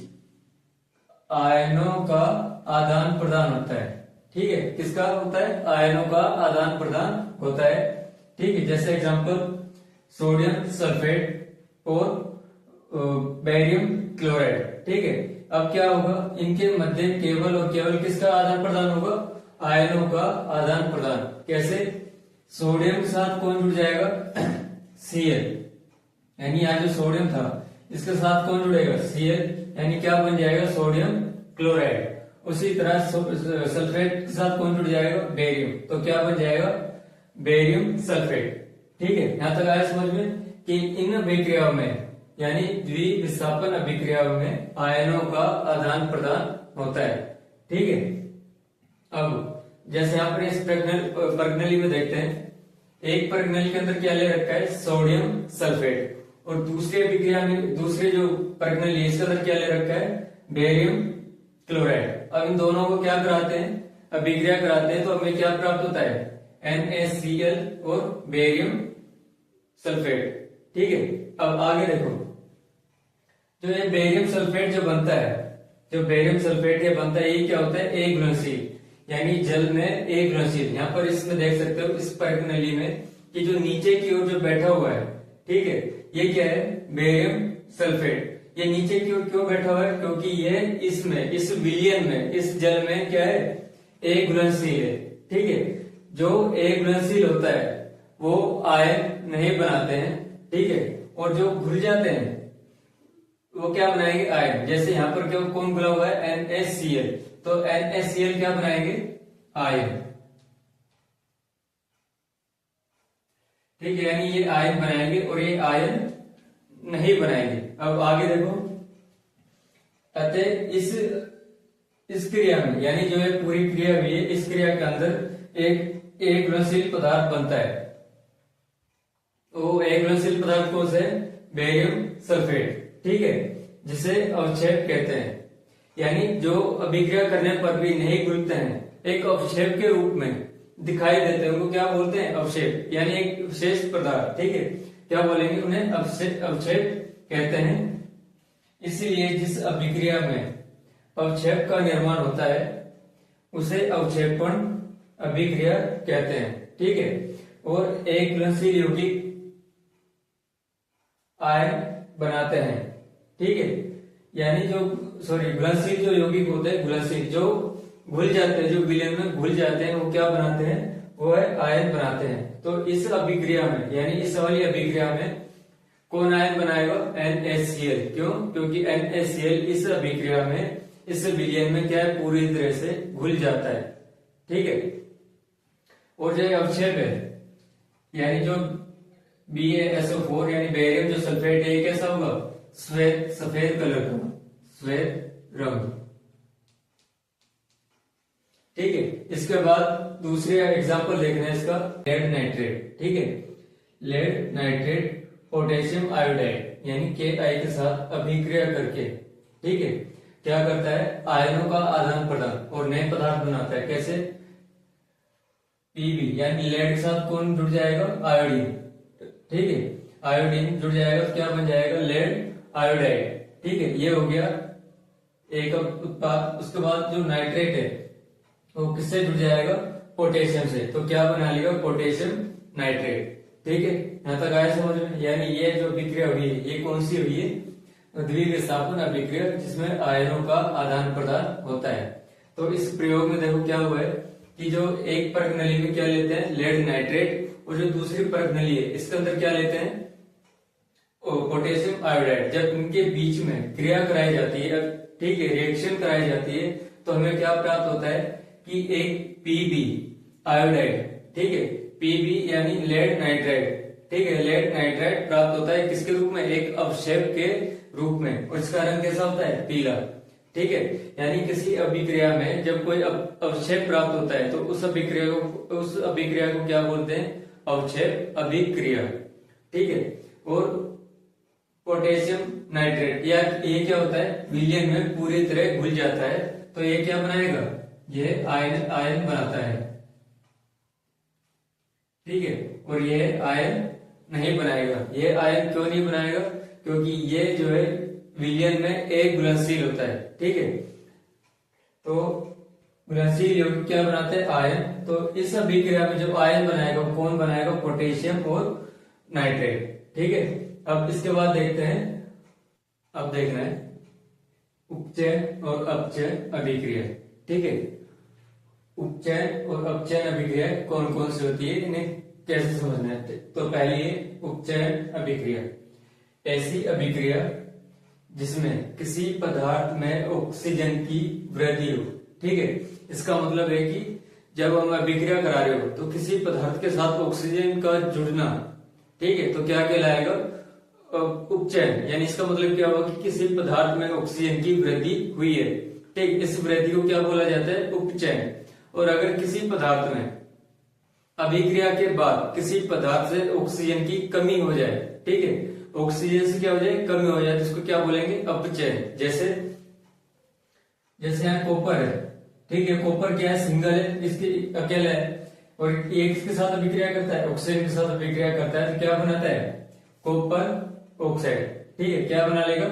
आयनों का आदान प्रदान होता है, ठीक है। किसका होता है? आयनों का आदान प्रदान होता है, ठीक है। जैसे एग्जांपल सोडियम सल्फेट और बेरियम क्लोराइड, ठीक है। अब क्या होगा? इनके मध्य केवल और केवल किसका आदान प्रदान होगा? आयनों का आदान प्रदान। कैसे? सोडियम के साथ कौन जुड़ जाएगा? Cl, यानी यहाँ जो सोडियम था इसके साथ कौन जुड़ेगा? Cl, यानी क्या बन जाएगा? Sodium chloride. उसी तरह सल्फेट के साथ कौन जुड़ जाएगा? बेरियम, तो क्या बन जाएगा? बेरियम सल्फेट, ठीक है, यहाँ तक आया समझ में कि इन अभिक्रियाओं में यानी द्विविस्थापन अभिक्रियाओं में आयनों का आदान प्रदान होता है। ठीक है, अब जैसे यहाँ पर इस प्रणाली में देखते हैं, एक प्रणाली के अंदर क्या ले रखा है, सोडियम सल्फेट, और दूसरी अभिक्रिया में दूसरे जो प्रणाली है इसके अंदर क्या ले रखा है, बेरियम क्लोराइड। अब इन दोनों को क्या कराते हैं, अभिक्रिया कराते हैं, तो हमें क्या प्राप्त होता है, NaCl और बेरियम सल्फेट। ठीक है, अब आगे देखो, जो ये बेरियम सल्फेट जो बनता है, जो बेरियम सल्फेट ये बनता है, ये क्या होता है, एक घुलनशील, यानी जल में एक घुलनशील। यहाँ पर इसमें देख सकते हो इस प्रणाली में कि जो नीचे की ओर जो बैठा हुआ है, ठीक है, ये क्या है, बेरियम सल्फेट। ये नीचे की ओर क्यों बैठा हुआ है, क्योंकि ये इसमें, इस विलयन में, इस जल में क्या है, एक घुलनशील है। ठीक है, जो एक घुलनशील होता है वो आयन नहीं बनाते हैं। ठीक है, और जो घुल जाते हैं वो क्या बनाएंगे, आयन। जैसे यहाँ पर क्या कौन घुला हुआ है, NaCl, तो NaCl क्या बनाएंगे, आयन। ठीक है, यानी ये आयन बनाएंगे और ये आयन नहीं बनाएंगे। अब आगे देखो, अतः इस क्रिया में, यानी जो ये पूरी क्रिया हुई है, इस क्रिया के अंदर एक घुलनशील पदार्थ बनता है। वो एक घुलनशील पदार्थ कौन सा है, बेरियम सल्फेट। ठीक है, जिसे अवक्षेप कहते हैं, यानी जो अभिक्रिया करने पर भी नहीं घुलते हैं, एक अवक्षेप के रूप में दिखाई देते हैं, उनको क्या बोलते हैं, अवक्षेप, यानी एक विशेष पदार्थ। ठीक है, क्या बोलेंगे, उन्हें अवक्षेप कहते हैं। इसलिए जिस अभिक्रिया में अवक्षेप का निर्माण होता है उसे अवक्षेपण अभिक्रिया कहते हैं। ठीक है, और एक घुलनशील यौगिक आयन बनाते हैं। ठीक है, यानी जो घुलनशील जो यौगिक होते हैं, घुलनशील जो घुल जाते हैं, जो विलयन में घुल जाते हैं, वो क्या बनाते हैं, वो है आयन बनाते हैं। तो इस अभिक्रिया में, यानी इस वाली अभिक्रिया में कौन आयन बनाएगा, NaCl। क्यों, क्योंकि NaCl इस अभिक्रिया में, इस विलयन में क्या है, पूरी तरह से घुल जाता है। ठीक है, और जो अवक्षेप है, यानी जो BaSO4 यानी बेरियम जो सल्फेट है, कैसा होगा, श्वेत, सफेद कलर का, श्वेत रंग। ठीक है, इसके बाद दूसरे एग्जांपल देखना है इसका, लेड नाइट्रेट। ठीक है, लेड नाइट्रेट पोटेशियम आयोडाइड यानी Ki के साथ अभिक्रिया करके, ठीक है, क्या करता है, आयनों का आदान प्रदान और नए पदार्थ बनाता है। कैसे, Pb यानी लेड के साथ कौन जुड़ जाएगा, आयोडीन। ठीक है, आयोडीन जुड़ जाएगा तो क्या बन जाएगा, लेड आयोडाइड। ठीक है, ये हो गया एक उत्पाद। उसके बाद जो नाइट्रेट है वो किससे जुड़ जाएगा, पोटेशियम से, तो क्या बना लेगा, पोटेशियम नाइट्रेट। ठीक है, यहाँ तक आया समझ में। यानी ये जो अभिक्रिया हुई है, ये कौन सी हुई है, द्विविस्थापन अभिक्रिया, जिसमें आयनों का आदान प्रदान होता है। तो इस प्रयोग में देखो क्या हुआ है कि जो एक प्रणाली में क्या लेते हैं, लेड नाइट्रेट, और जो दूसरी प्रणाली है इसके अंदर क्या लेते हैं, पोटेशियम आयोडाइड। जब इनके बीच में क्रिया कराई जाती है, ठीक है, रिएक्शन कराई जाती है, तो हमें क्या प्राप्त होता है कि एक Pb आयोडाइड, ठीक है, Pb यानी लेड नाइट्राइड, ठीक है, लेड नाइट्राइड प्राप्त होता है किसके रूप में, एक अवक्षेप के रूप में, और इसका रंग कैसा होता है, पीला। ठीक है, यानी किसी अभिक्रिया में जब कोई अवक्षेप प्राप्त होता है तो उस अभिक्रिया को क्या बोलते हैं, अवक्षेप अभिक्रिया। ठीक है, और पोटेशियम नाइट्रेट या ये क्या होता है, विलयन में पूरी तरह घुल जाता है, तो ये क्या बनाएगा, ये आयन बनाता है। ठीक है, और ये आयन नहीं बनाएगा। ये आयन क्यों नहीं बनाएगा, क्योंकि ये जो है विलयन में एक घुलनशील होता है। ठीक है, तो घुलनशील यौगिक क्या बनाते हैं, आयन। तो इस अभिक्रिया में जो आयन बनाएगा वो कौन बनाएगा, पोटेशियम और नाइट्रेट। ठीक है, अब इसके बाद देखते हैं, अब देखना है उपचयन और अपचयन अभिक्रिया। ठीक है, उपचयन और अपचयन अभिक्रिया कौन कौन सी होती है, इन्हें कैसे समझना है। तो पहली है उपचयन अभिक्रिया, ऐसी अभिक्रिया जिसमें किसी पदार्थ में ऑक्सीजन की वृद्धि हो। ठीक है, इसका मतलब है कि जब हम अभिक्रिया करा रहे हो तो किसी पदार्थ के साथ ऑक्सीजन का जुड़ना ठीक है, तो क्या कहलाएगा? उपचयन। यानी इसका मतलब क्या होगा कि किसी पदार्थ में ऑक्सीजन की वृद्धि हुई है, ठीक, इस वृद्धि को क्या बोला जाता है? उपचयन। और अगर किसी पदार्थ में अभिक्रिया के बाद किसी पदार्थ से ऑक्सीजन की कमी हो जाए, ठीक है, ऑक्सीजन से क्या हो जाए? कमी हो जाए, तो इसको क्या बोलेंगे? अपचयन। जैसे यहाँ कॉपर है, ठीक है, कॉपर क्या है? सिंगल है, इसके अकेला है, और एक इसके साथ अभिक्रिया करता है, ऑक्सीजन के साथ अभिक्रिया करता है, तो क्या बनाता है? Copper oxide. ठीक है, क्या बना लेगा?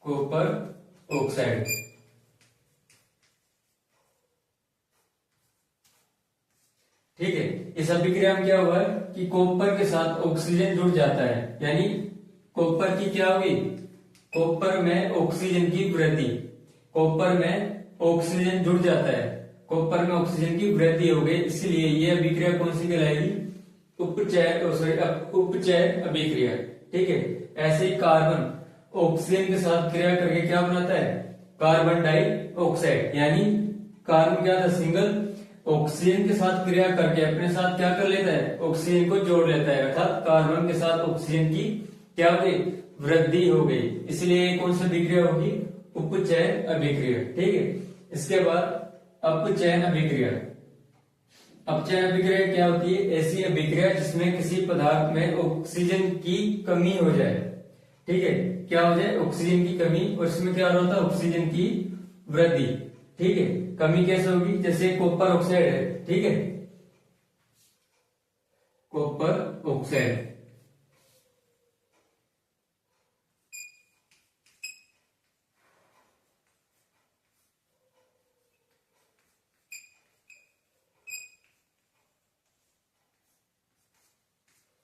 Copper oxide. ठीक है, इस अभिक्रिया में क्या हुआ है कि कॉपर के साथ ऑक्सीजन जुड़ जाता है, यानी कॉपर की क्या हुई? कॉपर में ऑक्सीजन की वृद्धि, कॉपर में ऑक्सीजन जुड़ जाता है, कॉपर में ऑक्सीजन की वृद्धि हो गई, इसलिए यह अभिक्रिया कौन सी कहलाएगी? उपचय अभिक्रिया। ठीक है, ऐसे ही कार्बन ऑक्सीजन के साथ क्रिया करके क्या बनाता है? Carbon dioxide. यानी कार्बन क्या था? सिंगल, ऑक्सीजन के साथ क्रिया करके अपने साथ क्या कर लेता है? ऑक्सीजन को जोड़ लेता है, अर्थात कार्बन के साथ ऑक्सीजन की क्या हो गई? वृद्धि हो गई, इसलिए कौन सी अभिक्रिया होगी? उपचयन अभिक्रिया। ठीक है, इसके बाद अपचयन अभिक्रिया। अपचयन अभिक्रिया क्या होती है? ऐसी अभिक्रिया जिसमें किसी पदार्थ में ऑक्सीजन की कमी हो जाए। ठीक है, क्या हो जाए? ऑक्सीजन की कमी, और इसमें क्या हो रहा था? ऑक्सीजन की वृद्धि। ठीक है, कमी कैसे होगी? जैसे कॉपर ऑक्साइड है, ठीक है, कॉपर ऑक्साइड,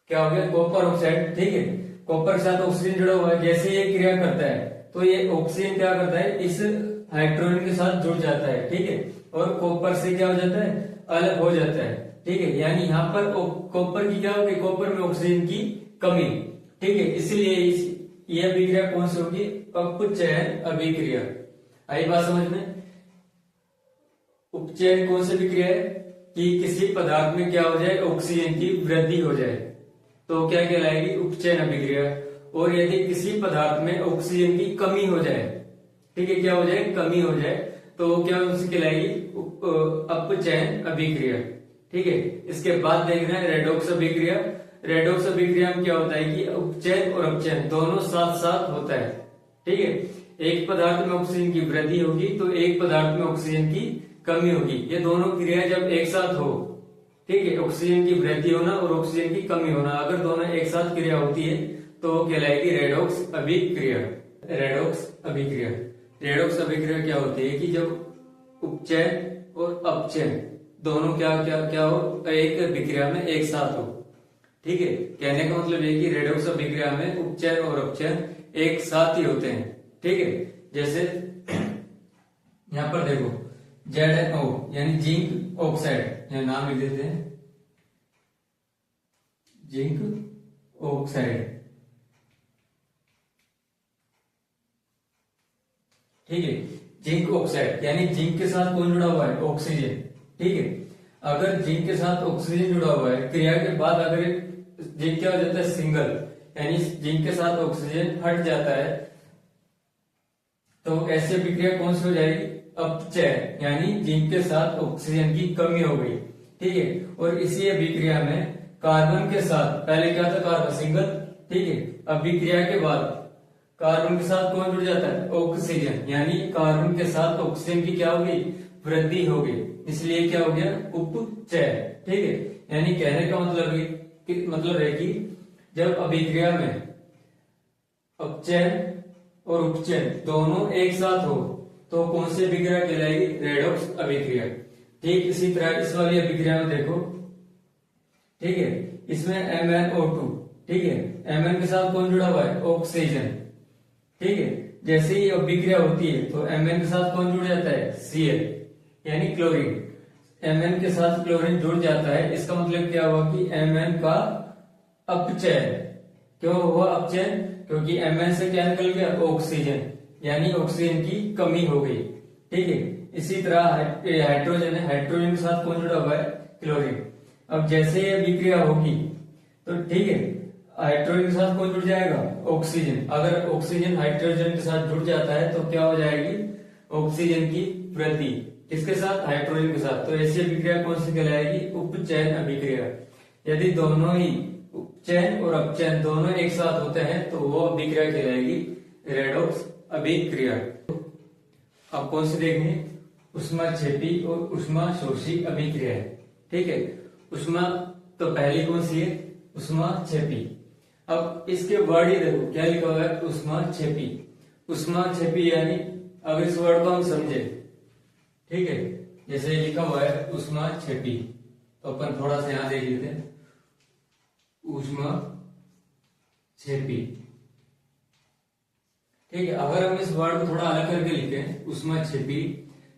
क्या हो गया? Copper oxide. ठीक है, कॉपर के साथ ऑक्सीजन जुड़ा हुआ है, जैसे ये क्रिया करता है तो ये ऑक्सीजन क्या करता है? इस हाइड्रोजन के साथ जुड़ जाता है, ठीक है, और कॉपर से क्या हो जाता है? अलग हो जाता है। ठीक है, यानी यहाँ पर कॉपर की क्या होगी? कॉपर में ऑक्सीजन की कमी। ठीक है, इसलिए यह अभिक्रिया कौन सी होगी? अपचयन अभिक्रिया। आई बात समझ में? उपचयन कौन सी अभिक्रिया है? कि किसी पदार्थ में क्या हो जाए? ऑक्सीजन की वृद्धि हो जाए, तो क्या कहलाएगी? उपचयन अभिक्रिया। और यदि किसी पदार्थ में ऑक्सीजन की कमी हो जाए, ठीक है, क्या हो जाए? कमी हो जाए, तो क्या उसकी कहलाएगी? अपचयन अभिक्रिया। ठीक है, इसके बाद देखना है रेडॉक्स अभिक्रिया। रेडॉक्स अभिक्रिया में क्या होता है कि उपचयन और अपचयन दोनों साथ साथ होता है। ठीक है, एक पदार्थ में ऑक्सीजन की वृद्धि होगी तो एक पदार्थ में ऑक्सीजन की कमी होगी, ये दोनों क्रिया जब एक साथ हो, ठीक है, ऑक्सीजन की वृद्धि होना और ऑक्सीजन की कमी होना, अगर दोनों एक साथ क्रिया होती है तो कहलाएगी रेडॉक्स अभिक्रिया। रेडॉक्स अभिक्रिया। रेडॉक्स अभिक्रिया क्या होती है कि जब उपचयन और अपचयन दोनों क्या क्या क्या हो? एक अभिक्रिया में एक साथ हो। ठीक है, कहने का मतलब ये कि रेडॉक्स अभिक्रिया में उपचयन और अपचयन एक साथ ही होते हैं। ठीक है, जैसे यहां पर देखो ZnO यानी जिंक ऑक्साइड, यह नाम लिख देते हैं, जिंक ऑक्साइड। ठीक है, जिंक ऑक्साइड यानी जिंक के साथ कौन जुड़ा हुआ है? ऑक्सीजन। ठीक है, अगर जिंक के साथ ऑक्सीजन जुड़ा हुआ है, क्रिया के बाद अगर जिंक क्या हो जाता है? सिंगल, यानी जिंक के साथ ऑक्सीजन हट जाता है, तो ऐसी अभिक्रिया कौन सी हो जाएगी? अपचयन, यानी जिंक के साथ ऑक्सीजन की कमी हो गई। ठीक है, और इसी अभिक्रिया में कार्बन के साथ, पहले क्या था? कार्बन सिंगल, ठीक है, अभिक्रिया के बाद कार्बन के साथ कौन जुड़ जाता है? ऑक्सीजन, यानी कार्बन के साथ ऑक्सीजन की क्या हो गई? वृद्धि हो गई, इसलिए क्या हो गया? उपचयन। ठीक है, यानी कहने का मतलब है कि जब अभिक्रिया में अपचयन और उपचयन दोनों एक साथ हो तो कौन सी अभिक्रिया कहलाएगी? रेडॉक्स अभिक्रिया। ठीक इसी तरह इस वाली अभिक्रिया में देखो, ठीक है, इसमें MnO2, ठीक है, Mn के साथ कौन जुड़ा हुआ है? ऑक्सीजन। ठीक है, जैसे ही अभिक्रिया होती है तो Mn के साथ कौन जुड़ जाता है? Cl यानी क्लोरीन। Mn के साथ क्लोरीन जुड़ जाता है, इसका मतलब क्या हुआ कि Mn का अपचयन। क्यों हुआ अपचयन? क्योंकि Mn से क्या निकल गया? ऑक्सीजन, यानी ऑक्सीजन की कमी हो गई। ठीक है, इसी तरह हाइड्रोजन है, हाइड्रोजन के साथ कौन जुड़ा हुआ है, क्लोरीन। अब जैसे ये अभिक्रिया होगी तो ठीक है, हाइड्रोजन के साथ कौन जुड़ जाएगा, ऑक्सीजन। अगर ऑक्सीजन हाइड्रोजन के साथ जुड़ जाता है तो क्या हो जाएगी, ऑक्सीजन की वृद्धि किसके साथ, हाइड्रोजन के साथ। तो ऐसी अभिक्रिया कौन सी कहलाएगी, उपचयन अभिक्रिया। यदि दोनों ही उपचयन और अपचयन दोनों एक साथ होते हैं तो वो अभिक्रिया कहलाएगी रेडॉक्स अभिक्रिया। अब कौन सी देखनी, ऊष्माक्षेपी और ऊष्माशोषी अभिक्रिया है। ठीक है, ऊष्मा तो पहली कौन सी है, ऊष्माक्षेपी। अब इसके वर्ड ही देखो क्या लिखा हुआ है, ऊष्माक्षेपी। ऊष्माक्षेपी यानी अगर इस वर्ड को हम समझे, ठीक है, जैसे लिखा हुआ है ऊष्माक्षेपी, तो अपन थोड़ा सा यहां देख लेते हैं, ऊष्माक्षेपी। ठीक है, अगर हम इस वर्ड को थोड़ा अलग करके लिखें ऊष्माक्षेपी,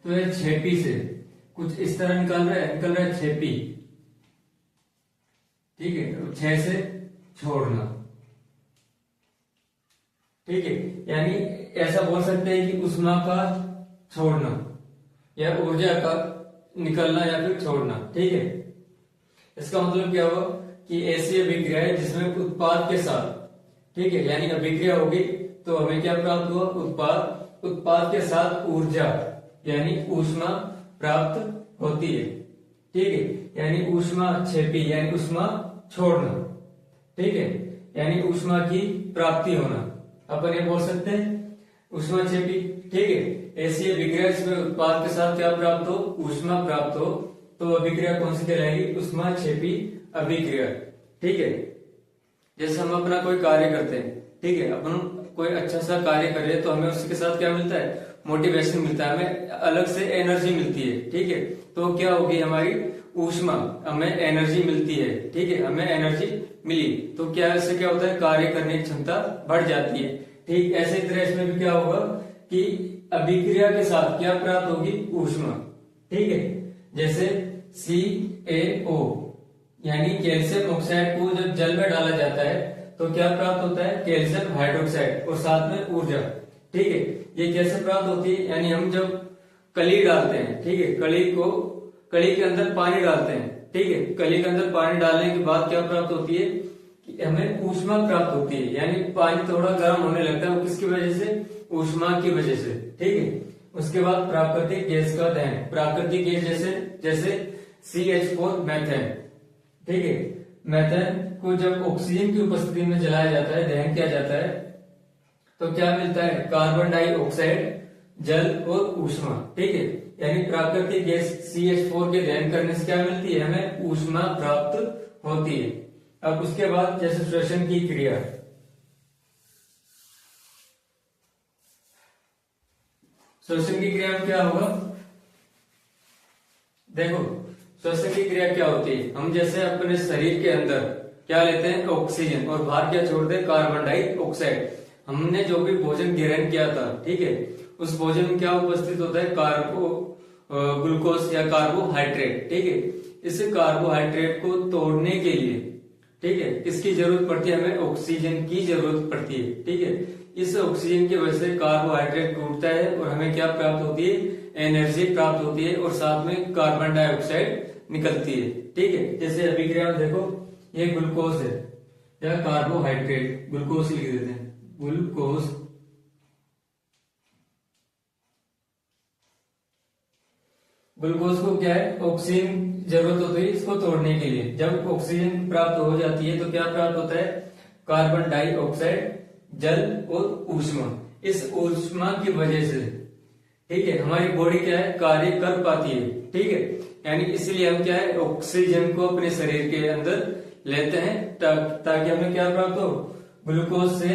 तो ये छेपी से कुछ इस तरह निकल रहा है छेपी। ठीक है, छह से छोड़ना। ठीक है, यानी ऐसा बोल सकते हैं कि ऊष्मा का छोड़ना या ऊर्जा का निकलना या फिर छोड़ना। ठीक है, इसका मतलब क्या हुआ कि ऐसी अभिक्रिया है जिसमें उत्पाद के साथ, ठीक है, यानी अभिक्रिया होगी तो हमें क्या प्राप्त हुआ, उत्पाद। उत्पाद के साथ ऊर्जा यानी ऊष्मा प्राप्त होती है। ठीक है, यानी ऊष्माक्षेपी यानी ऊष्मा छोड़ना। ठीक है, यानी ऊष्मा की प्राप्ति होना, अपन ये बोल सकते हैं ऊष्माक्षेपी। ठीक है, ऐसी अभिक्रिया जिसमें उत्पाद के साथ क्या प्राप्त हो, ऊष्मा प्राप्त हो, तो अभिक्रिया कौन सी कहलाएगी, ऊष्माक्षेपी अभिक्रिया। ठीक है, जैसे हम अपना कोई कार्य करते हैं, ठीक है, अपन कोई अच्छा सा कार्य कर रहे हैं तो हमें उसके साथ क्या मिलता है, मोटिवेशन मिलता है, हमें अलग से एनर्जी मिलती है। ठीक है, तो क्या होगी हमारी ऊष्मा, हमें एनर्जी मिलती है। ठीक है, हमें एनर्जी मिली तो क्या इससे क्या होता है, कार्य करने की क्षमता बढ़ जाती है। ठीक ऐसे तरह इसमें भी क्या होगा कि अभिक्रिया के साथ क्या प्राप्त होगी, ऊष्मा। ठीक है, जैसे CaO यानी कैल्शियम ऑक्साइड को जब जल में डाला जाता है तो क्या प्राप्त होता है, कैल्शियम हाइड्रोक्साइड और साथ में ऊर्जा। ठीक है, ये कैसे प्राप्त होती है, यानी हम जब कली डालते हैं, ठीक है, कली के अंदर पानी डालते हैं। ठीक है, कली के अंदर पानी डालने के बाद क्या प्राप्त होती है कि हमें ऊष्मा प्राप्त होती है, यानी पानी थोड़ा गर्म होने लगता है, वो किसकी वजह से, ऊष्मा की वजह से। ठीक है, उसके बाद प्राकृतिक गैस का दहन, प्राकृतिक गैस जैसे CH4 मैथेन। ठीक है, मैथेन को जब ऑक्सीजन की उपस्थिति में जलाया जाता है, दहन किया जाता है, तो क्या मिलता है, कार्बन डाइऑक्साइड, जल और ऊष्मा। ठीक है, यानी प्राकृतिक गैस CH4 के दहन करने से क्या मिलती है, हमें ऊष्मा प्राप्त होती है। अब उसके बाद जैसे श्वसन की क्रिया, श्वसन की क्रिया में क्या होगा, देखो श्वसन की क्रिया क्या होती है, हम जैसे अपने शरीर के अंदर क्या लेते हैं, ऑक्सीजन, और बाहर क्या छोड़ते हैं, कार्बन डाइऑक्साइड। हमने जो भी भोजन ग्रहण किया था, ठीक है, उस भोजन में क्या उपस्थित होता है, ग्लूकोज या कार्बोहाइड्रेट। ठीक है, इस कार्बोहाइड्रेट को तोड़ने के लिए, ठीक है, किसकी जरूरत पड़ती है, हमें ऑक्सीजन की जरूरत पड़ती है। ठीक है, इस ऑक्सीजन की वजह से कार्बोहाइड्रेट टूटता है और हमें क्या प्राप्त होती है, एनर्जी प्राप्त होती है, और साथ में कार्बन डाइऑक्साइड निकलती है। ठीक है, जैसे अभिक्रिया में देखो ये ग्लूकोज है या कार्बोहाइड्रेट, ग्लूकोज लिख देते हैं, ग्लूकोज। ग्लूकोज को क्या है, ऑक्सीजन जरूरत होती है इसको तोड़ने के लिए। जब ऑक्सीजन प्राप्त हो जाती है तो क्या प्राप्त होता है, कार्बन डाइऑक्साइड, जल और ऊष्मा। इस ऊष्मा की वजह से, ठीक है, हमारी बॉडी क्या है, कार्य कर पाती है। ठीक है, यानी इसलिए हम क्या है, ऑक्सीजन को अपने शरीर के अंदर लेते हैं ताकि हमें क्या प्राप्त हो, ग्लूकोज से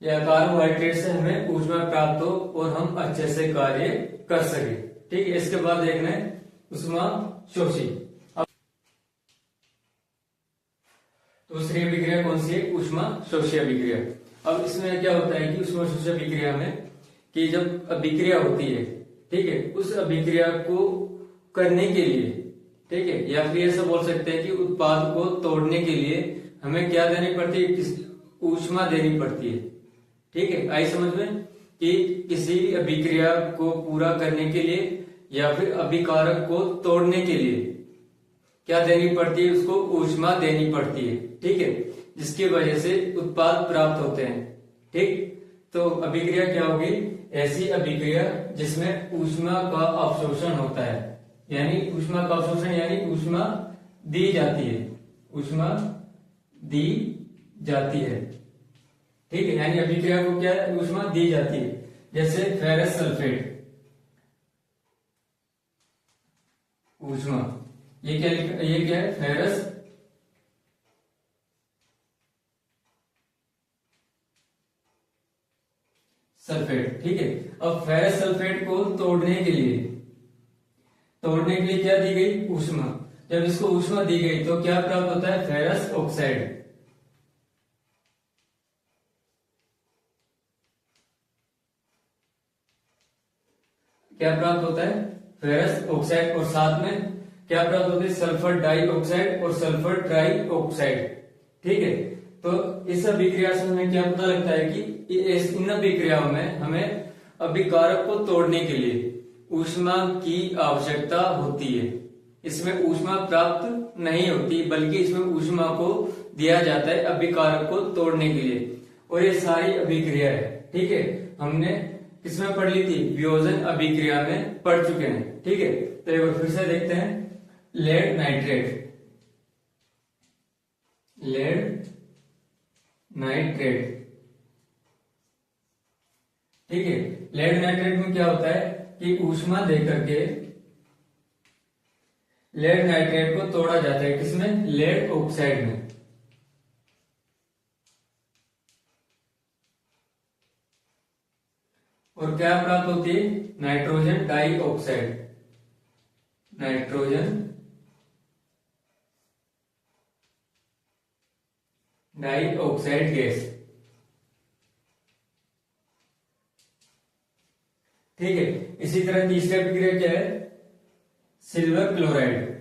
या कार्बोहाइड्रेट से हमें ऊष्मा प्राप्त हो और हम अच्छे से कार्य कर सके। ठीक है, इसके बाद देखना है ऊष्माशोषी। दूसरी अभिक्रिया कौन सी है, ऊष्माशोषी अभिक्रिया। अब इसमें क्या होता है कि ऊष्माशोषी अभिक्रिया में कि जब अभिक्रिया होती है, ठीक है, उस अभिक्रिया को करने के लिए, ठीक है, या फिर ऐसा बोल सकते हैं कि उत्पाद को तोड़ने के लिए हमें क्या देनी पड़ती है, ऊष्मा देनी पड़ती है। ठीक है, आई समझ में कि किसी भी अभिक्रिया को पूरा करने के लिए या फिर अभिकारक को तोड़ने के लिए क्या देनी पड़ती है, उसको ऊष्मा देनी पड़ती है। ठीक है, जिसकी वजह से उत्पाद प्राप्त होते हैं। ठीक, तो अभिक्रिया क्या होगी, ऐसी अभिक्रिया जिसमें ऊष्मा का अवशोषण होता है, यानी ऊष्मा का अवशोषण यानी ऊष्मा दी जाती है, ऊष्मा दी जाती है। ठीक है, यानी अभिक्रिया को क्या है, ऊष्मा दी जाती है। जैसे फेरस सल्फेट, ऊष्मा, ये क्या है, फेरस सल्फेट। ठीक है, अब फेरस सल्फेट को तोड़ने के लिए क्या दी गई, ऊष्मा। जब इसको ऊष्मा दी गई तो क्या प्राप्त होता है, फेरस ऑक्साइड। क्या प्राप्त होता है, फेरस ऑक्साइड, और साथ में क्या प्राप्त होता है, सल्फर डाइऑक्साइड और सल्फर ट्राइऑक्साइड। ठीक है, तो इस अभिक्रिया से हमें क्या पता लगता है कि इन अभिक्रियाओं में हमें अभिकारक को तोड़ने के लिए ऊष्मा की आवश्यकता होती है। इसमें ऊष्मा प्राप्त नहीं होती, बल्कि इसमें ऊष्मा को दिया जाता है अभिकारक को तोड़ने के लिए। और ये सारी अभिक्रिया है, ठीक है, हमने किसमें पढ़ ली थी, वियोजन अभिक्रिया में पढ़ चुके हैं। ठीक है, तो एक बार फिर से देखते हैं, लेड नाइट्रेट, लेड नाइट्रेट। ठीक है, लेड नाइट्रेट में क्या होता है कि ऊष्मा देकर के लेड नाइट्रेट को तोड़ा जाता है, किसमें, लेड ऑक्साइड में। और क्या प्राप्त होती है, nitrogen dioxide, nitrogen dioxide gas. ठीक है, इसी तरह तीसरी अभिक्रिया क्या है, सिल्वर क्लोराइड।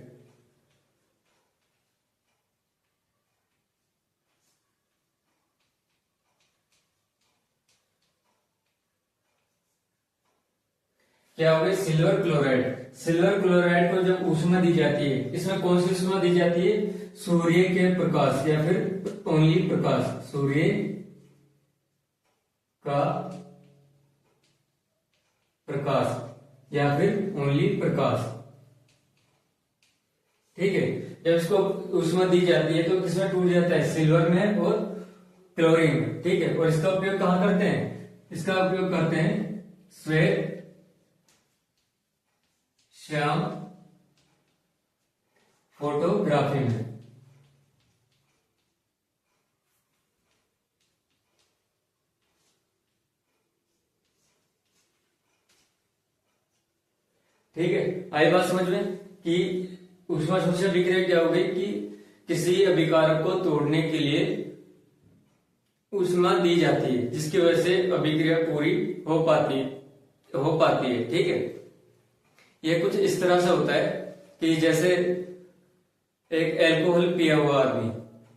क्या हो गया, सिल्वर क्लोराइड। सिल्वर क्लोराइड को जब ऊष्मा दी जाती है, इसमें कौन सी ऊष्मा दी जाती है, सूर्य के प्रकाश या फिर ओनली प्रकाश, सूर्य का प्रकाश या फिर ओनली प्रकाश। ठीक है, जब इसको ऊष्मा दी जाती है तो किसमें टूट जाता है, सिल्वर में और क्लोरीन में। ठीक है, और इसका उपयोग कहां करते हैं, इसका उपयोग करते हैं श्वेत श्याम फोटोग्राफी में। ठीक है, आई बात समझ में कि ऊष्मा शोषण अभिक्रिया क्या हो गई कि किसी अभिकारक को तोड़ने के लिए ऊष्मा दी जाती है, जिसकी वजह से अभिक्रिया पूरी हो पाती है। ठीक है, ये कुछ इस तरह से होता है कि जैसे एक अल्कोहल पिया हुआ आदमी,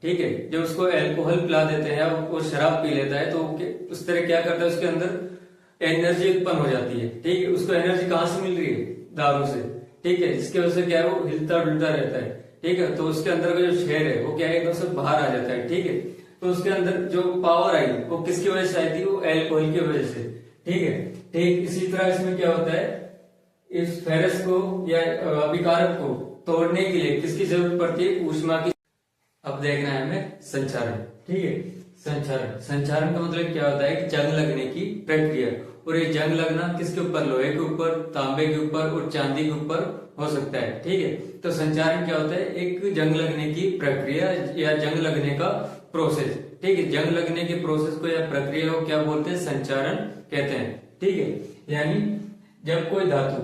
ठीक है, जब उसको अल्कोहल पिला देते हैं या वो शराब पी लेता है तो उस तरह क्या करता है, उसके अंदर एनर्जी उत्पन्न हो जाती है। ठीक है, उसको एनर्जी कहां से मिल रही है, दारू से। ठीक है, जिसकी वजह से क्या है, वो हिलता डुलता रहता है। ठीक है, तो उसके अंदर का जो शहर है वो क्या है, एकदम से बाहर आ जाता है। ठीक है, तो उसके अंदर जो पावर आई वो किसकी वजह से आई थी, वो अल्कोहल की वजह से। ठीक है, ठीक इसी तरह इसमें क्या होता है, इस फेरस को या अभिकारक को तोड़ने के लिए किसकी जरूरत पड़ती है, ऊष्मा की। अब देखना है हमें संचारण। ठीक है, संचारण का मतलब क्या होता है कि जंग लगने की प्रक्रिया। और ये जंग लगना किसके ऊपर, लोहे के ऊपर, तांबे के ऊपर और चांदी के ऊपर हो सकता है। ठीक है, तो संचारण क्या होता है, एक जंग लगने की प्रक्रिया या जंग लगने का प्रोसेस। ठीक है, जंग लगने के प्रोसेस को या प्रक्रिया को क्या बोलते हैं, संचारण कहते हैं। ठीक है, यानी जब कोई धातु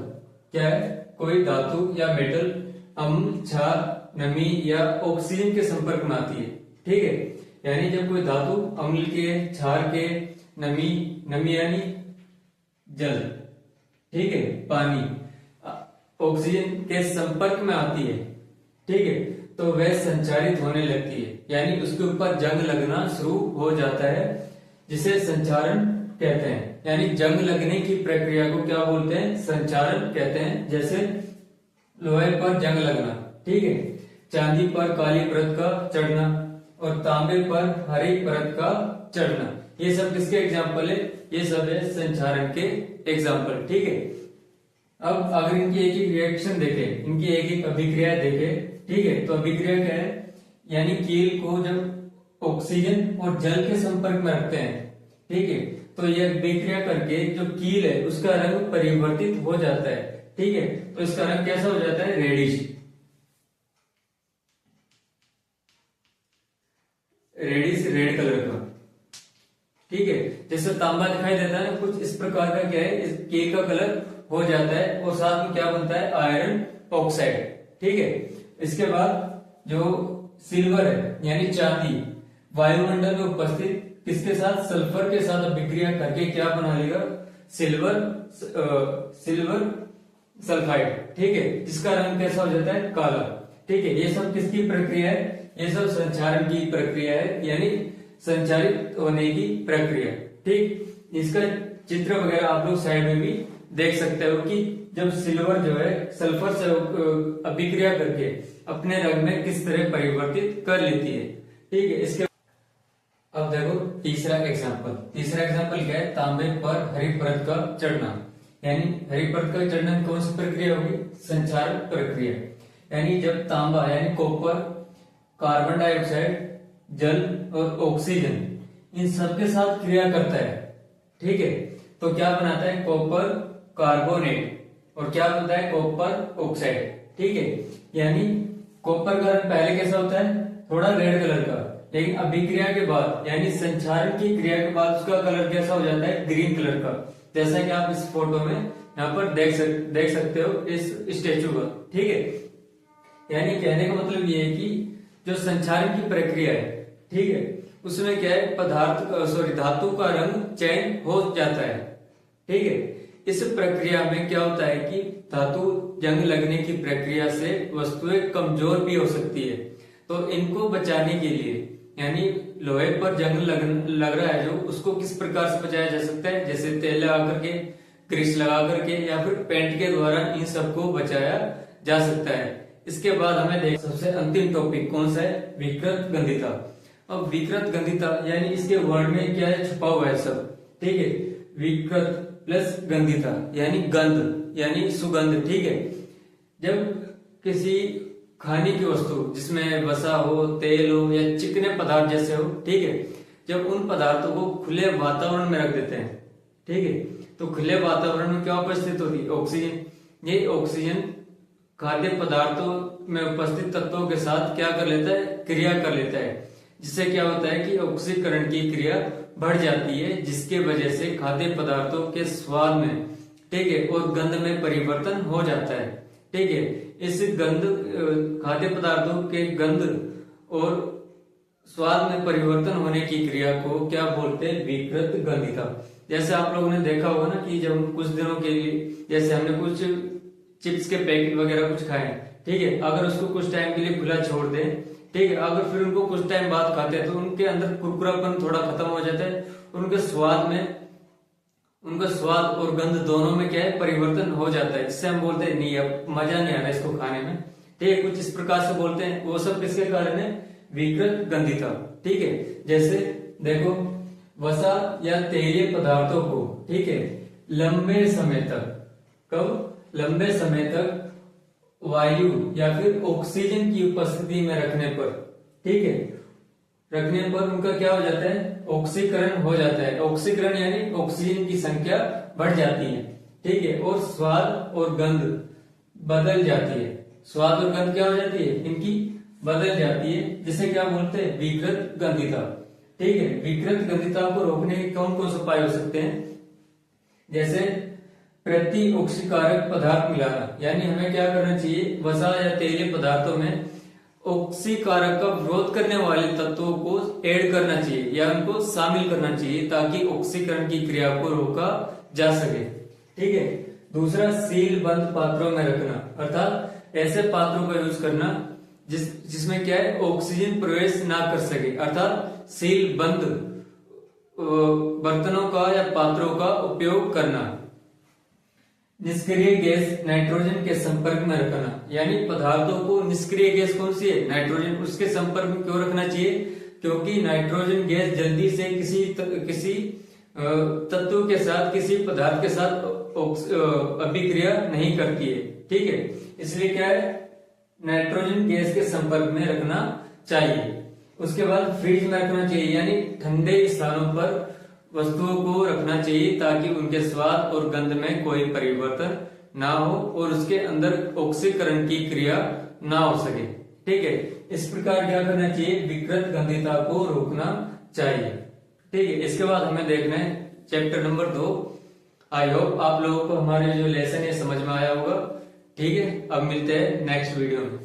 क्या है, कोई धातु या मेटल अम्ल, क्षार, नमी या ऑक्सीजन के संपर्क में आती है। ठीक है, यानी जब कोई धातु अम्ल के, क्षार के, नमी यानी जल, ठीक है, पानी, ऑक्सीजन के संपर्क में आती है। ठीक है, तो वह संचारित होने लगती है, यानी उसके ऊपर जंग लगना शुरू हो जाता है, जिसे संचारण कहते हैं। यानी जंग लगने की प्रक्रिया को क्या बोलते हैं? संचारण कहते हैं। जैसे लोहे पर जंग लगना, ठीक है, चांदी पर काली परत का चढ़ना और तांबे पर हरी परत का चढ़ना, ये सब किसके एग्जाम्पल है? ये सब है संचारण के एग्जाम्पल, ठीक है। अब अगर इनकी एक एक रिएक्शन देखें, इनकी एक एक अभिक्रिया देखें, ठीक है, तो अभिक्रिया क्या है? यानी कील को जब ऑक्सीजन और जल के संपर्क में रखते हैं, ठीक है, तो यह अभिक्रिया करके जो कील है उसका रंग परिवर्तित हो जाता है, ठीक है। तो इसका रंग कैसा हो जाता है? रेडिश, रेड कलर का, ठीक है। जैसे तांबा दिखाई देता है कुछ इस प्रकार का, क्या है, इस कील का कलर हो जाता है और साथ में क्या बनता है? आयरन ऑक्साइड, ठीक है। इसके बाद जो सिल्वर है यानी चांदी, वायुमंडल में उपस्थित किसके साथ? सल्फर के साथ अभिक्रिया करके क्या बना लेगा? सिल्वर सल्फाइड, ठीक है, जिसका रंग कैसा हो जाता है? काला, ठीक है। ये सब किसकी प्रक्रिया है? ये सब संचारण की प्रक्रिया है, यानी संचारित होने की प्रक्रिया, ठीक। इसका चित्र वगैरह आप लोग साइड में भी देख सकते हो कि जब सिल्वर जो है सल्फर से अभिक्रिया करके अपने रंग में किस तरह परिवर्तित कर लेती है, ठीक है। इसके अब देखो तीसरा एग्जांपल क्या है? तांबे पर हरी परत का चढ़ना, यानी हरी परत का चढ़ना कौन सी प्रक्रिया होगी? संचारण प्रक्रिया। यानी जब तांबा यानी कॉपर, कार्बन डाइऑक्साइड, जल और ऑक्सीजन इन सबके साथ क्रिया करता है, ठीक है, तो क्या बनाता है? कॉपर कार्बोनेट और क्या बनता है? कॉपर ऑक्साइड, ठीक है। यानी कॉपर का रंग पहले कैसा होता है? थोड़ा रेड कलर का, लेकिन अभिक्रिया के बाद यानी संचारण की क्रिया के बाद उसका कलर कैसा हो जाता है? ग्रीन कलर का, जैसा कि आप इस फोटो में यहाँ पर देख सकते हो इस स्टेचू का, ठीक है। यानी कहने का मतलब ये है कि जो संचारण की प्रक्रिया है, ठीक है, उसमें क्या है? धातु का रंग चयन हो जाता है, ठीक है। इस प्रक्रिया में क्या होता है कि धातु जंग लगने की प्रक्रिया से वस्तुएं कमजोर भी हो सकती है, तो इनको बचाने के लिए यानी लोहे पर जंग लग रहा है जो, उसको किस प्रकार से बचाया जा सकता है? जैसे तेल लगा करके, ग्रीस लगा करके या फिर पेंट के द्वारा इन सबको बचाया जा सकता है। इसके बाद हमें सबसे अंतिम टॉपिक कौन सा है? विकृत गंधिता। अब विकृत गंधिता यानी इसके वर्ड में क्या है? छुपा हुआ है सब, ठीक है। विकृत प्लस गंधिता यानी गंध यानी सुगंध, ठीक है। जब किसी खाने की वस्तु जिसमें वसा हो, तेल हो या चिकने पदार्थ जैसे हो, ठीक है, जब उन पदार्थों को खुले वातावरण में रख देते हैं, ठीक है, तो खुले वातावरण में क्या उपस्थित होती है? ऑक्सीजन। ये ऑक्सीजन खाद्य पदार्थों में उपस्थित तत्वों के साथ क्या कर लेता है? क्रिया कर लेता है, जिससे क्या होता है कि ऑक्सीकरण की क्रिया बढ़ जाती है, जिसके वजह से खाद्य पदार्थों के स्वाद में, ठीक है, और गंध में परिवर्तन हो जाता है, ठीक है। इस गंध खाद्य पदार्थों के गंध और स्वाद में परिवर्तन होने की क्रिया को क्या बोलते हैं? विकृत गंधिता। जैसे आप लोगों ने देखा होगा ना कि जब कुछ दिनों के लिए जैसे हमने कुछ चिप्स के पैकेट वगैरह कुछ खाए, ठीक है, अगर उसको कुछ टाइम के लिए खुला छोड़ दें, ठीक है, अगर फिर उनको कुछ टाइम बाद खाते हैं तो उनके अंदर कुरकुरापन थोड़ा खत्म हो जाता है, उनके स्वाद और गंध दोनों में क्या है? परिवर्तन हो जाता है, जिससे हम बोलते हैं नहीं अब मजा नहीं आ रहा इसको खाने में, ठीक है, कुछ इस प्रकार से बोलते हैं। वो सब किसके कारण है? विकृत गंधिता, ठीक है। जैसे देखो वसा या तेलीय पदार्थों को, ठीक है, लंबे समय तक वायु या फिर ऑक्सीजन की उपस्थिति में रखने पर, ठीक है, उनका क्या हो जाता है? ऑक्सीकरण हो जाता है। ऑक्सीकरण यानी ऑक्सीजन की संख्या बढ़ जाती है, ठीक है, और स्वाद और गंध बदल जाती है। स्वाद और गंध क्या हो जाती है? इनकी बदल जाती है, जिसे क्या बोलते हैं? विकृत गंधिता, ठीक है। विकृत गंधिता को रोकने के कौन कौन से उपाय हो सकते हैं? जैसे प्रति ऑक्सीकारक पदार्थ मिलाना, यानी हमें क्या करना चाहिए? वसा या तेलीय पदार्थों में ऑक्सीकारक का विरोध करने वाले तत्वों को ऐड करना चाहिए या उनको शामिल करना चाहिए, ताकि ऑक्सीकरण की क्रिया को रोका जा सके, ठीक है। दूसरा, सील बंद पात्रों में रखना, अर्थात ऐसे पात्रों का यूज करना जिसमें क्या है? ऑक्सीजन प्रवेश ना कर सके, अर्थात सील बंद बर्तनों का या पात्रों का उपयोग करना। निष्क्रिय गैस नाइट्रोजन के संपर्क में रखना, यानी पदार्थों को निष्क्रिय गैस कौन सी है, नाइट्रोजन, उसके संपर्क में क्यों रखना चाहिए, क्योंकि नाइट्रोजन गैस जल्दी से किसी तत्व के साथ, किसी पदार्थ के साथ अभिक्रिया नहीं करती है। ठीक है, इसलिए क्या है, नाइट्रोजन गैस के संपर्क में रखना चाहिए। उसके बाद फ्रिज में रखना चाहिए, यानी ठंडे स्थानों पर वस्तुओं को रखना चाहिए ताकि उनके स्वाद और गंध में कोई परिवर्तन ना हो और उसके अंदर ऑक्सीकरण की क्रिया ना हो सके। ठीक है, इस प्रकार क्या करना चाहिए, विकृत गंधिता को रोकना चाहिए। ठीक है, इसके बाद हमें देखना है चैप्टर नंबर 2। आई होप आप लोगों को हमारे जो लेसन है समझ में आया होगा। ठीक है, अब मिलते हैं नेक्स्ट वीडियो में।